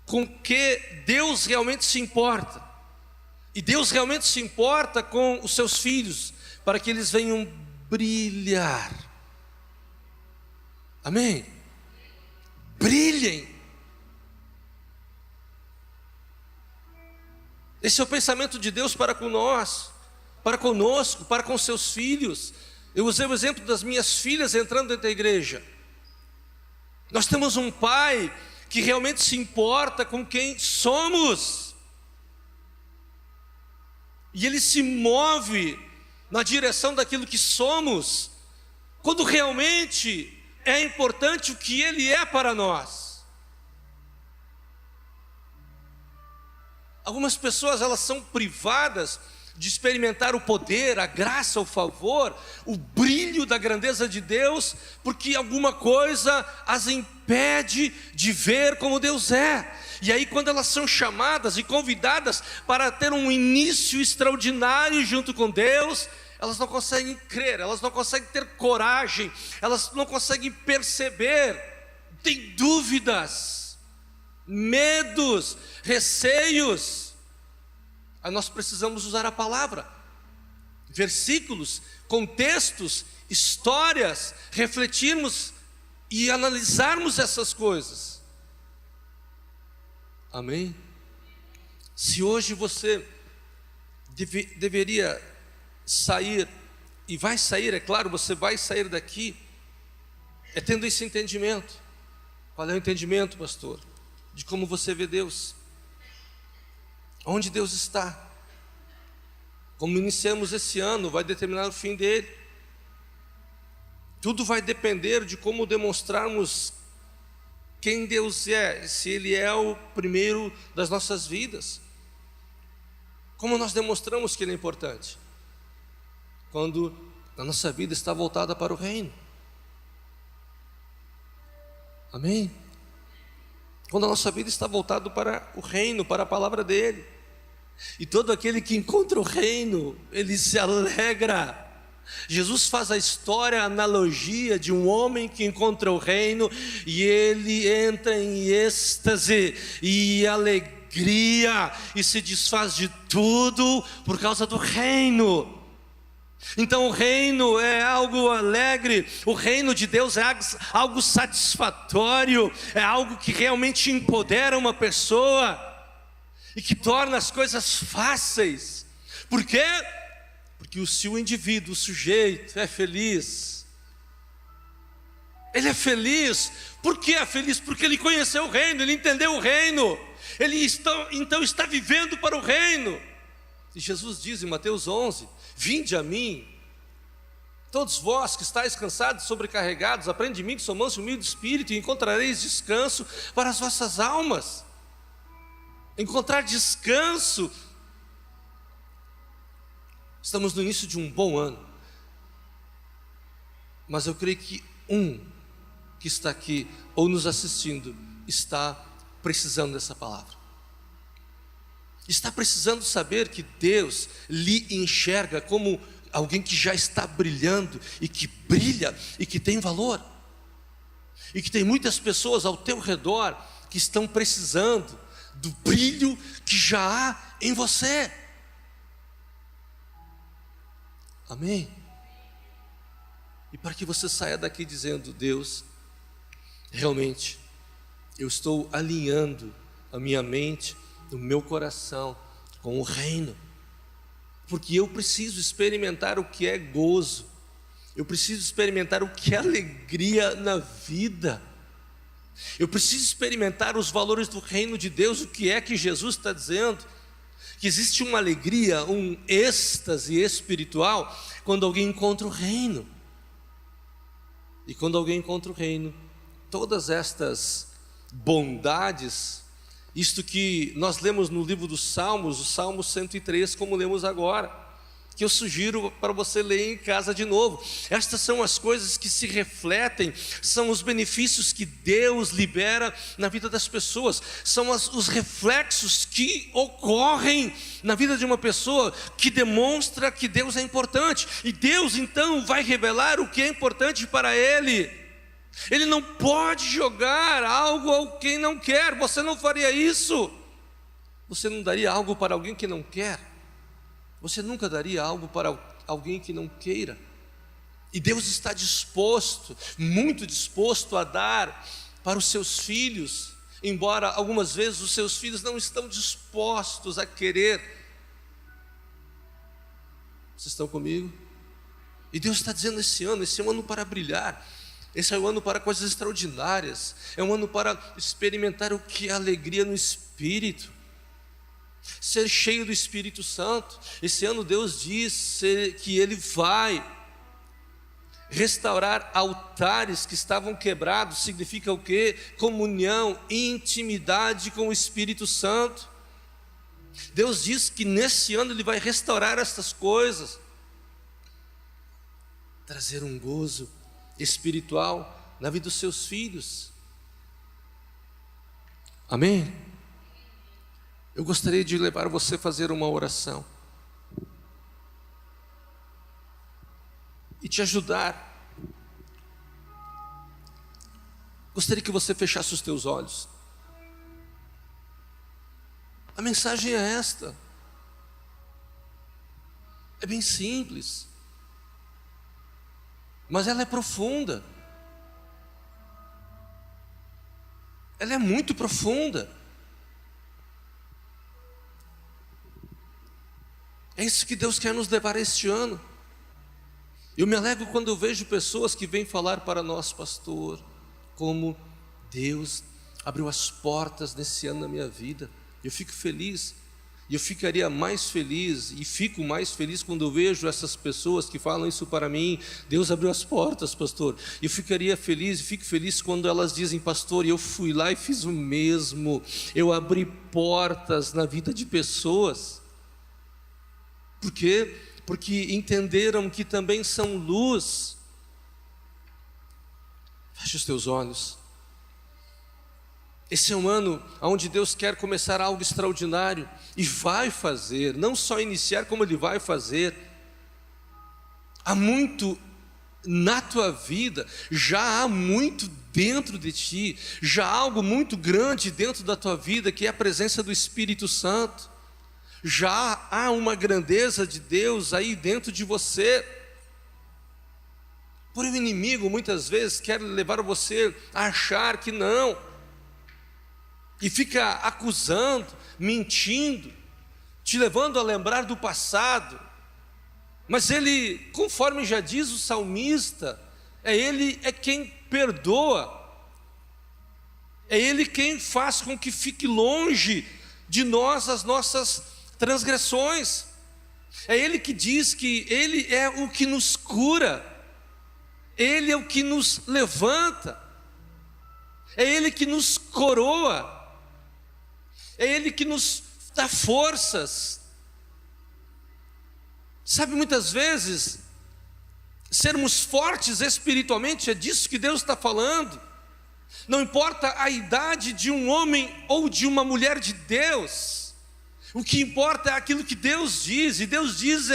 com que Deus realmente se importa. E Deus realmente se importa com os seus filhos, para que eles venham brilhar. Amém? Brilhem. Esse é o pensamento de Deus para com nós, para conosco, para com seus filhos. Eu usei o exemplo das minhas filhas entrando dentro da igreja. Nós temos um pai que realmente se importa com quem somos, e ele se move na direção daquilo que somos, quando realmente é importante o que ele é para nós. Algumas pessoas, elas são privadas de experimentar o poder, a graça, o favor, o brilho da grandeza de Deus, porque alguma coisa as impede de ver como Deus é. E aí, quando elas são chamadas e convidadas para ter um início extraordinário junto com Deus, elas não conseguem crer, elas não conseguem ter coragem, elas não conseguem perceber, têm dúvidas, medos, receios. Aí nós precisamos usar a palavra, versículos, contextos, histórias, refletirmos e analisarmos essas coisas. Amém? Se hoje você deveria sair, e vai sair, é claro, você vai sair daqui, é tendo esse entendimento. Qual é o entendimento, pastor? De como você vê Deus. Onde Deus está? Como iniciamos esse ano, vai determinar o fim dele. Tudo vai depender de como demonstrarmos quem Deus é, se Ele é o primeiro das nossas vidas. Como nós demonstramos que Ele é importante? Quando a nossa vida está voltada para o reino. Amém? Quando a nossa vida está voltada para o reino, para a palavra dEle. E todo aquele que encontra o reino, ele se alegra. Jesus faz a história, a analogia de um homem que encontra o reino, e ele entra em êxtase e alegria, e se desfaz de tudo por causa do reino. Então o reino é algo alegre, o reino de Deus é algo satisfatório, é algo que realmente empodera uma pessoa e que torna as coisas fáceis. Por quê? Porque se o indivíduo, o sujeito é feliz, ele é feliz. Por que é feliz? Porque ele conheceu o reino, ele entendeu o reino, ele então está vivendo para o reino. E Jesus diz em Mateus 11, vinde a mim, todos vós que estáis cansados e sobrecarregados, aprende de mim que sou manso e humilde de espírito, e encontrareis descanso para as vossas almas. Encontrar descanso. Estamos no início de um bom ano, mas eu creio que que está aqui ou nos assistindo está precisando dessa palavra. Está precisando saber que Deus lhe enxerga como alguém que já está brilhando e que brilha e que tem valor. E que tem muitas pessoas ao teu redor que estão precisando do brilho que já há em você. Amém? E para que você saia daqui dizendo: Deus, realmente, eu estou alinhando a minha mente, o meu coração com o reino. Porque eu preciso experimentar o que é gozo. Eu preciso experimentar o que é alegria na vida. Eu preciso experimentar os valores do reino de Deus. O que é que Jesus está dizendo? Que existe uma alegria, um êxtase espiritual quando alguém encontra o reino. E quando alguém encontra o reino, todas estas bondades, isto que nós lemos no livro dos Salmos, o Salmo 103, como lemos agora, que eu sugiro para você ler em casa de novo. Estas são as coisas que se refletem, são os benefícios que Deus libera na vida das pessoas, são os reflexos que ocorrem na vida de uma pessoa, que demonstra que Deus é importante, e Deus então vai revelar o que é importante para ele. Ele não pode jogar algo a quem não quer. Você não faria isso. Você não daria algo para alguém que não quer. Você nunca daria algo para alguém que não queira. E Deus está disposto, muito disposto a dar para os seus filhos, embora algumas vezes os seus filhos não estão dispostos a querer. Vocês estão comigo? E Deus está dizendo: esse é um ano para brilhar. Esse é um ano para coisas extraordinárias. É um ano para experimentar o que é alegria no Espírito. Ser cheio do Espírito Santo. Esse ano Deus diz que Ele vai restaurar altares que estavam quebrados. Significa o quê? Comunhão, intimidade com o Espírito Santo. Deus diz que nesse ano Ele vai restaurar estas coisas, trazer um gozo espiritual na vida dos seus filhos. Amém? Eu gostaria de levar você a fazer uma oração e te ajudar. Gostaria que você fechasse os teus olhos. A mensagem é esta. É bem simples, mas ela é profunda. Ela é muito profunda. É isso que Deus quer nos levar a este ano. Eu me alegro quando eu vejo pessoas que vêm falar para nós: pastor, como Deus abriu as portas nesse ano na minha vida. Eu fico feliz. E eu ficaria mais feliz, e fico mais feliz quando eu vejo essas pessoas que falam isso para mim: Deus abriu as portas, pastor. Eu ficaria feliz, e fico feliz quando elas dizem: pastor, eu fui lá e fiz o mesmo. Eu abri portas na vida de pessoas. Por quê? Porque entenderam que também são luz. Feche os teus olhos. Esse é um ano onde Deus quer começar algo extraordinário, e vai fazer, não só iniciar, como Ele vai fazer. Há muito na tua vida, já há muito dentro de ti, já há algo muito grande dentro da tua vida, que é a presença do Espírito Santo. Já há uma grandeza de Deus aí dentro de você. Porém o inimigo muitas vezes quer levar você a achar que não, e fica acusando, mentindo, te levando a lembrar do passado. Mas ele, conforme já diz o salmista, Ele é quem perdoa, é Ele quem faz com que fique longe de nós as nossas transgressões. É Ele que diz que Ele é o que nos cura, Ele é o que nos levanta, é Ele que nos coroa, é Ele que nos dá forças. Sabe, muitas vezes, sermos fortes espiritualmente, é disso que Deus está falando. Não importa a idade de um homem ou de uma mulher de Deus, O que importa é aquilo que Deus diz, e Deus diz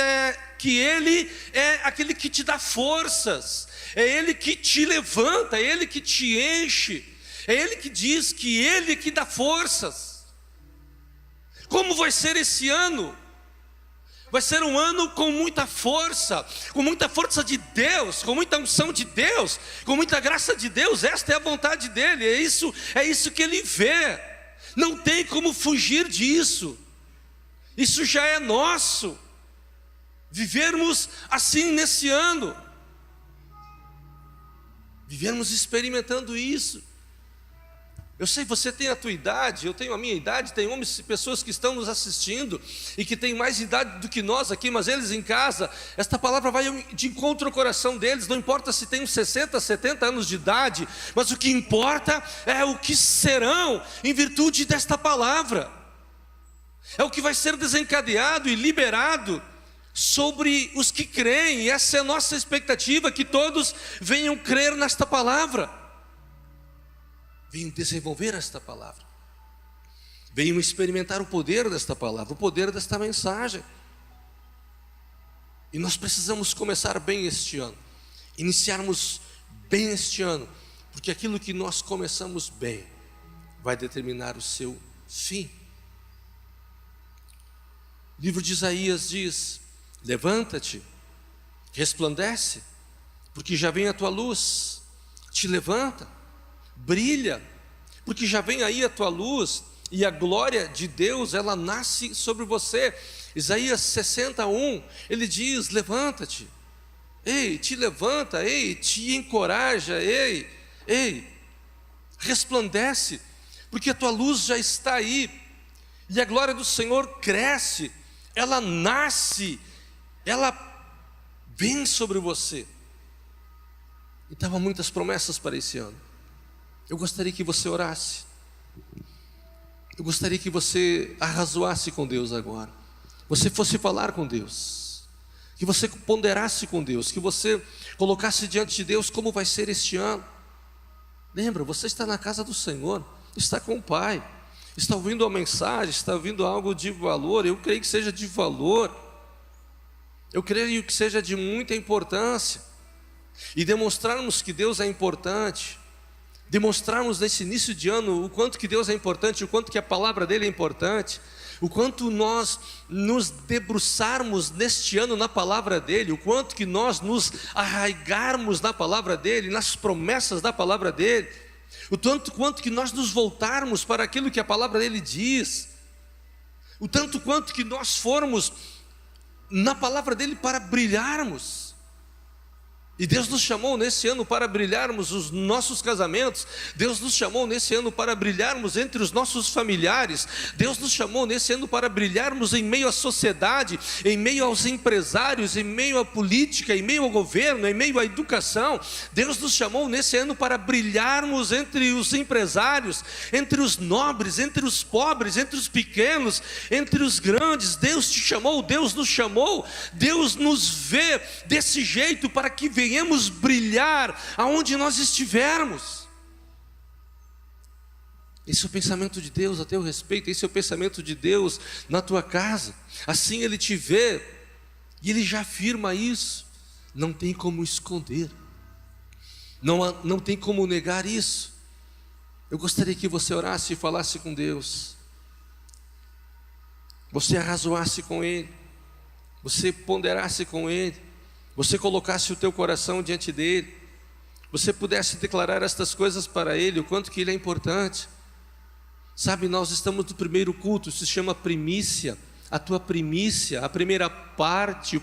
que Ele é aquele que te dá forças, é Ele que te levanta, é Ele que te enche, é Ele que diz que Ele que dá forças. Como vai ser esse ano? Vai ser um ano com muita força de Deus, com muita unção de Deus, com muita graça de Deus. Esta é a vontade dEle, é isso que Ele vê. Não tem como fugir disso. Isso já é nosso. Vivermos assim nesse ano, vivermos experimentando isso. Eu sei, você tem a tua idade, eu tenho a minha idade, tem homens e pessoas que estão nos assistindo e que têm mais idade do que nós aqui, mas eles em casa, esta palavra vai de encontro ao coração deles. Não importa se tem uns 60, 70 anos de idade, mas o que importa é o que serão em virtude desta palavra. É o que vai ser desencadeado e liberado sobre os que creem, e essa é a nossa expectativa, que todos venham crer nesta palavra, venham desenvolver esta palavra, venham experimentar o poder desta palavra, o poder desta mensagem. E nós precisamos começar bem este ano, iniciarmos bem este ano, porque aquilo que nós começamos bem vai determinar o seu fim. O livro de Isaías diz: levanta-te, resplandece, porque já vem a tua luz. Te levanta, brilha, porque já vem aí a tua luz, e a glória de Deus, ela nasce sobre você. Isaías 61, ele diz: levanta-te, ei, te levanta, ei, te encoraja, ei, resplandece, porque a tua luz já está aí, e a glória do Senhor cresce, ela nasce, ela vem sobre você. Então há muitas promessas para esse ano. Eu gostaria que você orasse, eu gostaria que você arrazoasse com Deus agora, você fosse falar com Deus, que você ponderasse com Deus, que você colocasse diante de Deus como vai ser este ano. Lembra, você está na casa do Senhor, está com o Pai, está ouvindo a mensagem, está ouvindo algo de valor. Eu creio que seja de valor, eu creio que seja de muita importância, e demonstrarmos que Deus é importante, demonstrarmos nesse início de ano o quanto que Deus é importante, o quanto que a palavra dele é importante, o quanto nós nos debruçarmos neste ano na palavra dele, o quanto que nós nos arraigarmos na palavra dele, nas promessas da palavra dele, o tanto quanto que nós nos voltarmos para aquilo que a palavra dele diz, o tanto quanto que nós formos na palavra dele para brilharmos. E Deus nos chamou nesse ano para brilharmos os nossos casamentos. Deus nos chamou nesse ano para brilharmos entre os nossos familiares. Deus nos chamou nesse ano para brilharmos em meio à sociedade, em meio aos empresários, em meio à política, em meio ao governo, em meio à educação. Deus nos chamou nesse ano para brilharmos entre os empresários, entre os nobres, entre os pobres, entre os pequenos, entre os grandes. Deus te chamou, Deus nos chamou, Deus nos vê desse jeito para que venhamos brilhar aonde nós estivermos. Esse é o pensamento de Deus a teu respeito, esse é o pensamento de Deus na tua casa. Assim Ele te vê, e Ele já afirma isso. Não tem como esconder, não tem como negar isso. Eu gostaria que você orasse e falasse com Deus, você arrazoasse com Ele, você ponderasse com Ele, você colocasse o teu coração diante dEle, você pudesse declarar estas coisas para Ele, o quanto que Ele é importante. Sabe, nós estamos no primeiro culto, se chama primícia. A tua primícia, a primeira parte, o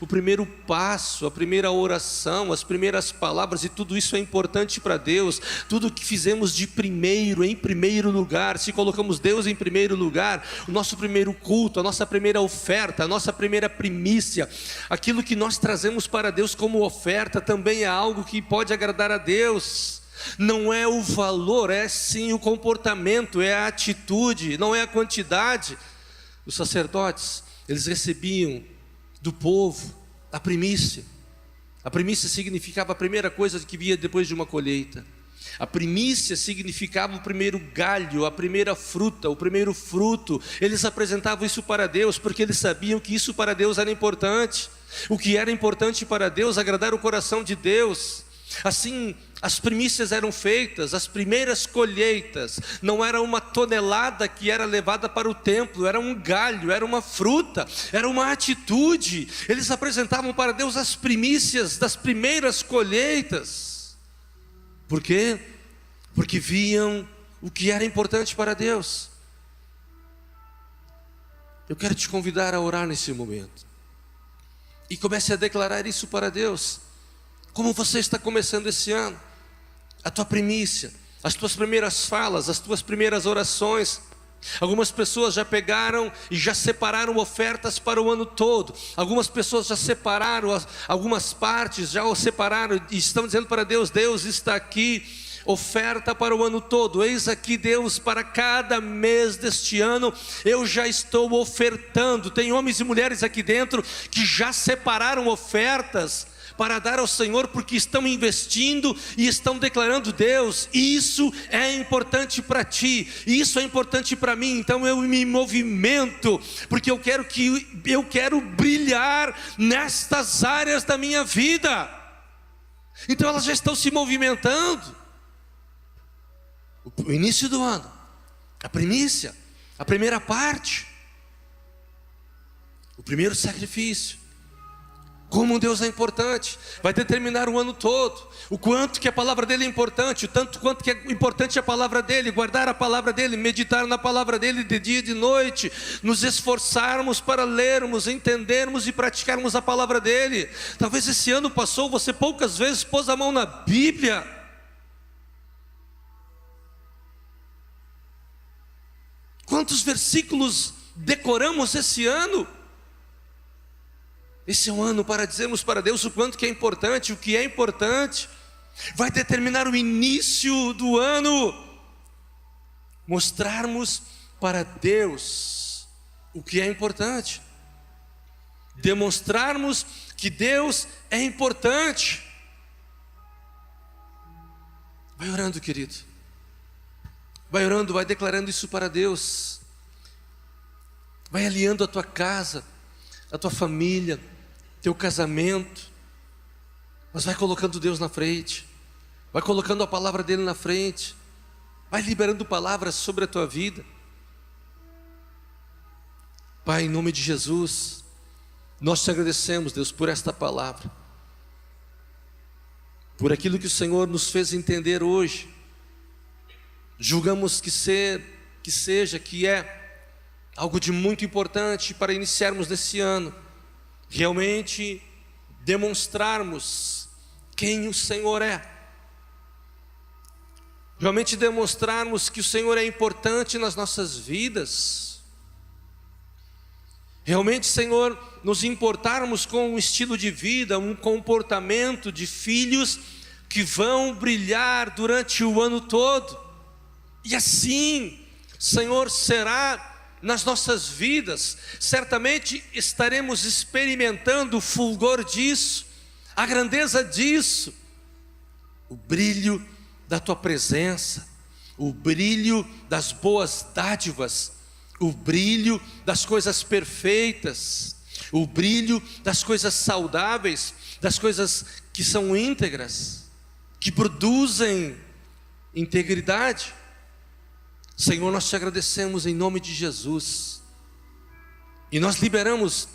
primeiro passo, a primeira oração, as primeiras palavras, e tudo isso é importante para Deus. Tudo que fizemos de primeiro, em primeiro lugar, se colocamos Deus em primeiro lugar, o nosso primeiro culto, a nossa primeira oferta, a nossa primeira primícia, aquilo que nós trazemos para Deus como oferta, também é algo que pode agradar a Deus. Não é o valor, é sim o comportamento, é a atitude, não é a quantidade. Os sacerdotes, eles recebiam do povo a primícia. A primícia significava a primeira coisa que vinha depois de uma colheita. A primícia significava o primeiro galho, a primeira fruta, o primeiro fruto. Eles apresentavam isso para Deus, porque eles sabiam que isso para Deus era importante. O que era importante para Deus, agradar o coração de Deus. Assim, as primícias eram feitas, as primeiras colheitas. Não era uma tonelada que era levada para o templo, era um galho, era uma fruta, era uma atitude. Eles apresentavam para Deus as primícias das primeiras colheitas. Por quê? Porque viam o que era importante para Deus. Eu quero te convidar a orar nesse momento. E comece a declarar isso para Deus. Como você está começando esse ano? A tua primícia, as tuas primeiras falas, as tuas primeiras orações. Algumas pessoas já pegaram e já separaram ofertas para o ano todo. Algumas pessoas já separaram algumas partes, já o separaram e estão dizendo para Deus: Deus, está aqui oferta para o ano todo. Eis aqui, Deus, para cada mês deste ano eu já estou ofertando. Tem homens e mulheres aqui dentro que já separaram ofertas para dar ao Senhor, porque estão investindo e estão declarando: Deus, isso é importante para ti, isso é importante para mim. Então eu me movimento, porque eu quero brilhar nestas áreas da minha vida. Então elas já estão se movimentando. O início do ano, a primícia, a primeira parte, o primeiro sacrifício. Como Deus é importante, vai determinar o ano todo, o quanto que a palavra dele é importante, o tanto quanto que é importante a palavra dele, guardar a palavra dele, meditar na palavra dele de dia e de noite, nos esforçarmos para lermos, entendermos e praticarmos a palavra dele. Talvez esse ano passou, você poucas vezes pôs a mão na Bíblia. Quantos versículos decoramos esse ano? Esse é um ano para dizermos para Deus o quanto que é importante, o que é importante. Vai determinar o início do ano. Mostrarmos para Deus o que é importante. Demonstrarmos que Deus é importante. Vai orando, querido. Vai orando, vai declarando isso para Deus. Vai alinhando a tua casa, a tua família, teu casamento. Mas vai colocando Deus na frente. Vai colocando a palavra dele na frente. Vai liberando palavras sobre a tua vida. Pai, em nome de Jesus, nós te agradecemos, Deus, por esta palavra, por aquilo que o Senhor nos fez entender hoje. Julgamos que é algo de muito importante para iniciarmos nesse ano, realmente demonstrarmos quem o Senhor é, realmente demonstrarmos que o Senhor é importante nas nossas vidas, realmente, Senhor, nos importarmos com um estilo de vida, um comportamento de filhos que vão brilhar durante o ano todo. E assim, Senhor, será nas nossas vidas. Certamente estaremos experimentando o fulgor disso, a grandeza disso, o brilho da tua presença, o brilho das boas dádivas, o brilho das coisas perfeitas, o brilho das coisas saudáveis, das coisas que são íntegras, que produzem integridade. Senhor, nós te agradecemos em nome de Jesus, e nós liberamos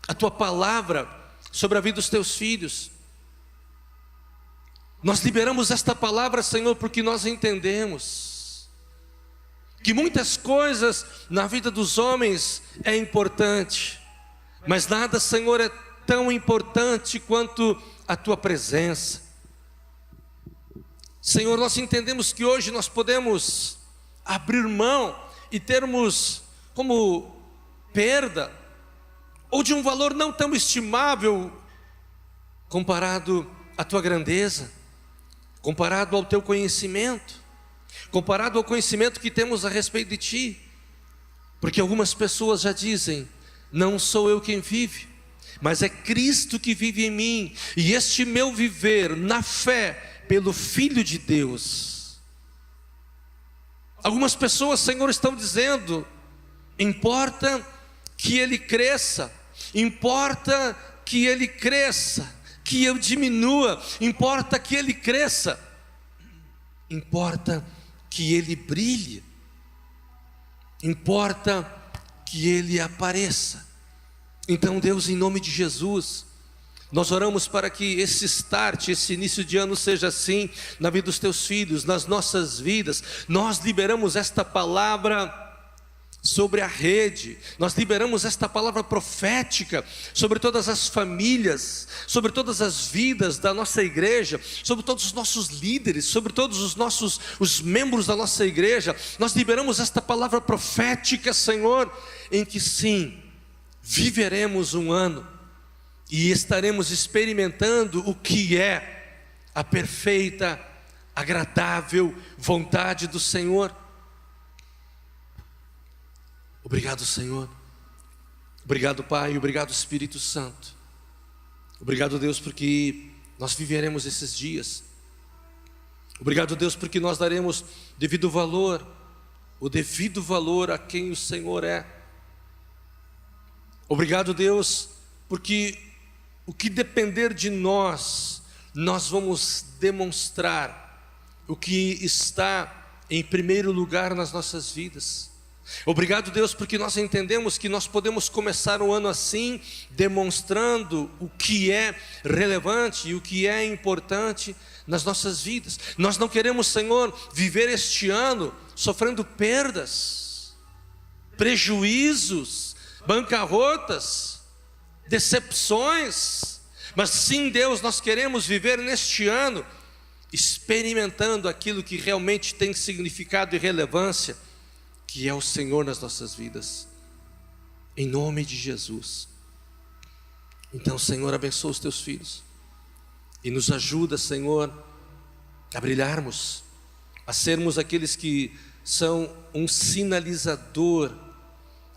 a tua palavra sobre a vida dos teus filhos. Nós liberamos esta palavra, Senhor, porque nós entendemos que muitas coisas na vida dos homens é importante, mas nada, Senhor, é tão importante quanto a tua presença. Senhor, nós entendemos que hoje nós podemos abrir mão e termos como perda, ou de um valor não tão estimável, comparado à tua grandeza, comparado ao teu conhecimento, comparado ao conhecimento que temos a respeito de ti. Porque algumas pessoas já dizem: não sou eu quem vive, mas é Cristo que vive em mim, e este meu viver na fé pelo Filho de Deus Algumas pessoas, Senhor, estão dizendo: importa que ele cresça, importa que ele cresça, que eu diminua, importa que ele cresça, importa que ele brilhe, importa que ele apareça. Então, Deus, em nome de Jesus, nós oramos para que esse start, esse início de ano seja assim na vida dos teus filhos, nas nossas vidas. Nós liberamos esta palavra sobre a rede, nós liberamos esta palavra profética sobre todas as famílias, sobre todas as vidas da nossa igreja, sobre todos os nossos líderes, sobre todos os membros da nossa igreja. Nós liberamos esta palavra profética, Senhor, em que sim, viveremos um ano e estaremos experimentando o que é a perfeita, agradável vontade do Senhor. Obrigado, Senhor. Obrigado, Pai. Obrigado, Espírito Santo. Obrigado, Deus, porque nós viveremos esses dias. Obrigado, Deus, porque nós daremos o devido valor a quem o Senhor é. Obrigado, Deus, porque o que depender de nós, nós vamos demonstrar o que está em primeiro lugar nas nossas vidas. Obrigado, Deus, porque nós entendemos que nós podemos começar o ano assim, demonstrando o que é relevante e o que é importante nas nossas vidas. Nós não queremos, Senhor, viver este ano sofrendo perdas, prejuízos, bancarrotas, decepções, mas sim, Deus, nós queremos viver neste ano experimentando aquilo que realmente tem significado e relevância, que é o Senhor nas nossas vidas, em nome de Jesus. Então, Senhor, abençoa os teus filhos e nos ajuda, Senhor, a brilharmos, a sermos aqueles que são um sinalizador,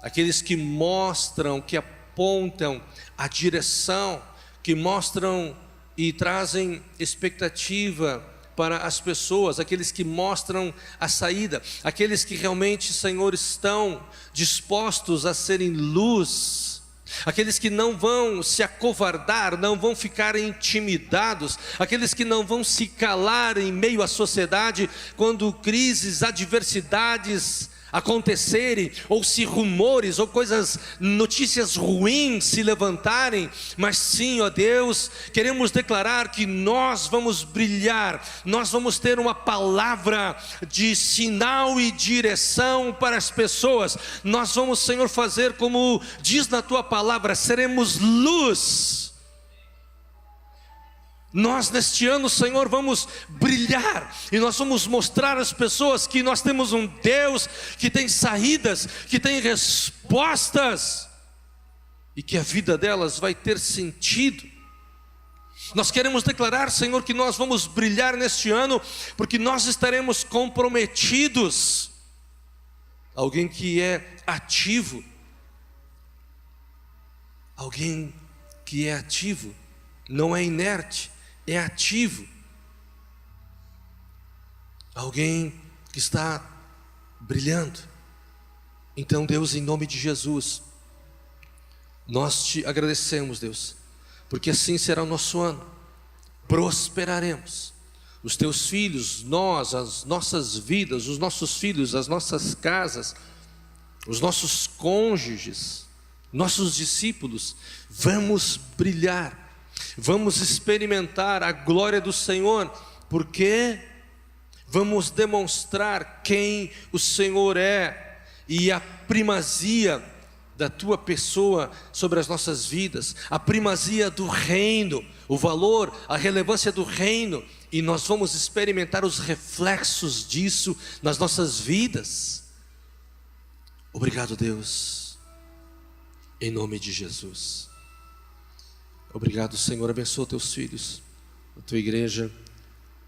aqueles que mostram, que apontam a direção, que mostram e trazem expectativa para as pessoas, aqueles que mostram a saída, aqueles que realmente, Senhor, estão dispostos a serem luz, aqueles que não vão se acovardar, não vão ficar intimidados, aqueles que não vão se calar em meio à sociedade quando crises, adversidades acontecerem, ou se rumores ou notícias ruins se levantarem, mas sim, ó Deus, queremos declarar que nós vamos brilhar, nós vamos ter uma palavra de sinal e direção para as pessoas. Nós vamos, Senhor, fazer como diz na tua palavra, seremos luz. Nós neste ano, Senhor, vamos brilhar e nós vamos mostrar às pessoas que nós temos um Deus que tem saídas, que tem respostas e que a vida delas vai ter sentido. Nós queremos declarar, Senhor, que nós vamos brilhar neste ano porque nós estaremos comprometidos. Alguém que é ativo, alguém que é ativo, não é inerte, é ativo, alguém que está brilhando. Então, Deus, em nome de Jesus, nós te agradecemos, Deus, porque assim será o nosso ano, prosperaremos, os teus filhos, nós, as nossas vidas, os nossos filhos, as nossas casas, os nossos cônjuges, nossos discípulos, vamos brilhar, vamos experimentar a glória do Senhor, porque vamos demonstrar quem o Senhor é e a primazia da tua pessoa sobre as nossas vidas, a primazia do reino, o valor, a relevância do reino, e nós vamos experimentar os reflexos disso nas nossas vidas. Obrigado, Deus, em nome de Jesus. Obrigado, Senhor, abençoa teus filhos, a tua igreja,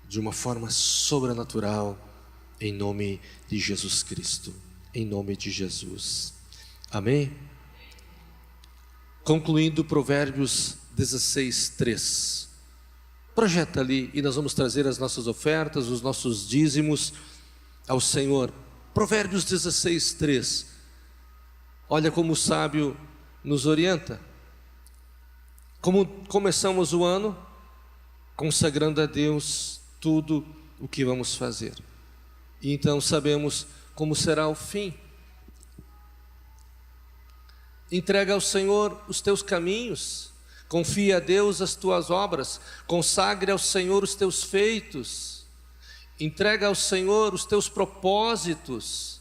de uma forma sobrenatural, em nome de Jesus Cristo, em nome de Jesus, amém? Concluindo Provérbios 16:3, projeta ali e nós vamos trazer as nossas ofertas, os nossos dízimos ao Senhor, Provérbios 16, 3. Olha como o sábio nos orienta. Como começamos o ano? Consagrando a Deus tudo o que vamos fazer. E então sabemos como será o fim. Entrega ao Senhor os teus caminhos, confia a Deus as tuas obras, consagre ao Senhor os teus feitos, entrega ao Senhor os teus propósitos,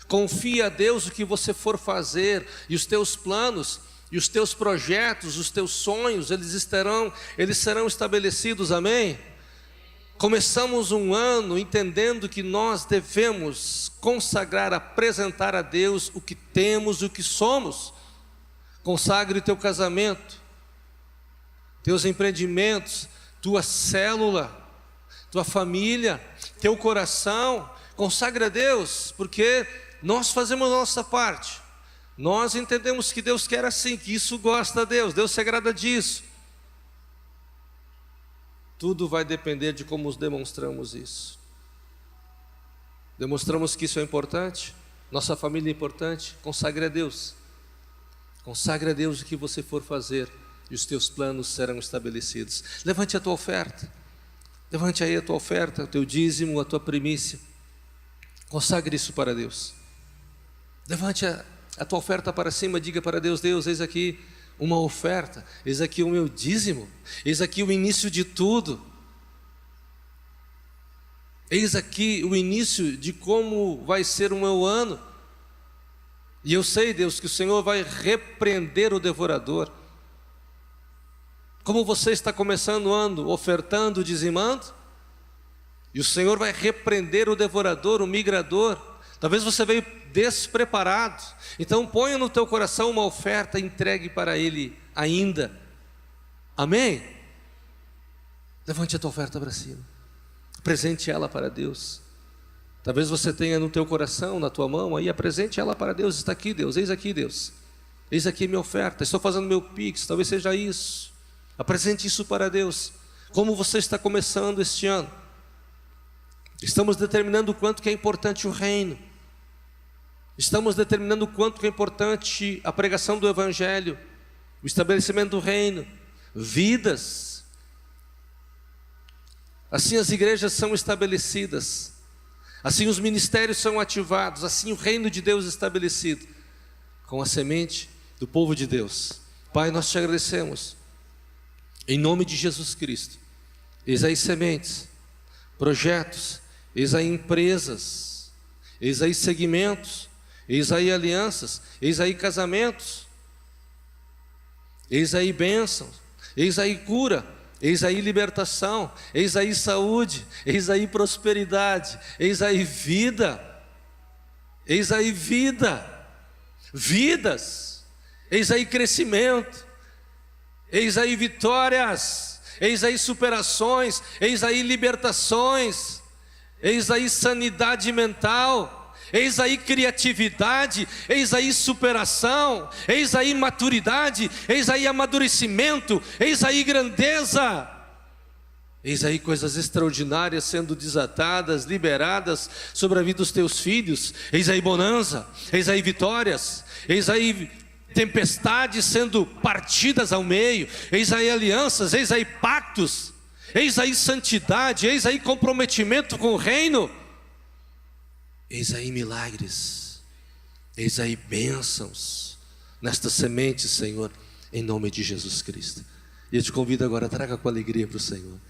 confia a Deus o que você for fazer, e os teus planos, e os teus projetos, os teus sonhos, eles serão estabelecidos, amém? Começamos um ano entendendo que nós devemos consagrar, apresentar a Deus o que temos e o que somos. Consagre o teu casamento, teus empreendimentos, tua célula, tua família, teu coração. Consagre a Deus, porque nós fazemos a nossa parte. Nós entendemos que Deus quer assim, que isso gosta a Deus, Deus se agrada disso. Tudo vai depender de como demonstramos isso. Demonstramos que isso é importante, nossa família é importante, consagre a Deus. Consagre a Deus o que você for fazer, e os teus planos serão estabelecidos. Levante a tua oferta, levante aí a tua oferta, o teu dízimo, a tua primícia. Consagre isso para Deus. Levante a tua oferta para cima, diga para Deus: Deus, eis aqui uma oferta, eis aqui o meu dízimo, eis aqui o início de tudo, eis aqui o início de como vai ser o meu ano. E eu sei, Deus, que o Senhor vai repreender o devorador. Como você está começando o ano ofertando, dizimando, e o Senhor vai repreender o devorador, o migrador. Talvez você veio despreparado, então ponha no teu coração uma oferta, entregue para Ele ainda, amém? Levante a tua oferta para cima, apresente ela para Deus. Talvez você tenha no teu coração, na tua mão, aí apresente ela para Deus. Está aqui, Deus, eis aqui, Deus, eis aqui minha oferta, estou fazendo meu Pix, talvez seja isso. Apresente isso para Deus. Como você está começando este ano? Estamos determinando o quanto que é importante o reino, estamos determinando o quanto que é importante a pregação do Evangelho, o estabelecimento do reino, vidas. Assim as igrejas são estabelecidas, assim os ministérios são ativados, assim o reino de Deus estabelecido, com a semente do povo de Deus. Pai, nós te agradecemos, em nome de Jesus Cristo. Eis aí sementes, projetos, eis aí empresas, eis aí segmentos, eis aí alianças, eis aí casamentos, eis aí bênçãos, eis aí cura, eis aí libertação, eis aí saúde, eis aí prosperidade, eis aí vida, eis aí vida, vidas, eis aí crescimento, eis aí vitórias, eis aí superações, eis aí libertações, eis aí sanidade mental, eis aí criatividade, eis aí superação, eis aí maturidade, eis aí amadurecimento, eis aí grandeza, eis aí coisas extraordinárias sendo desatadas, liberadas sobre a vida dos teus filhos, eis aí bonança, eis aí vitórias, eis aí tempestades sendo partidas ao meio, eis aí alianças, eis aí pactos, eis aí santidade, eis aí comprometimento com o reino, eis aí milagres, eis aí bênçãos nestas sementes, Senhor, em nome de Jesus Cristo. E eu te convido agora, traga com alegria para o Senhor.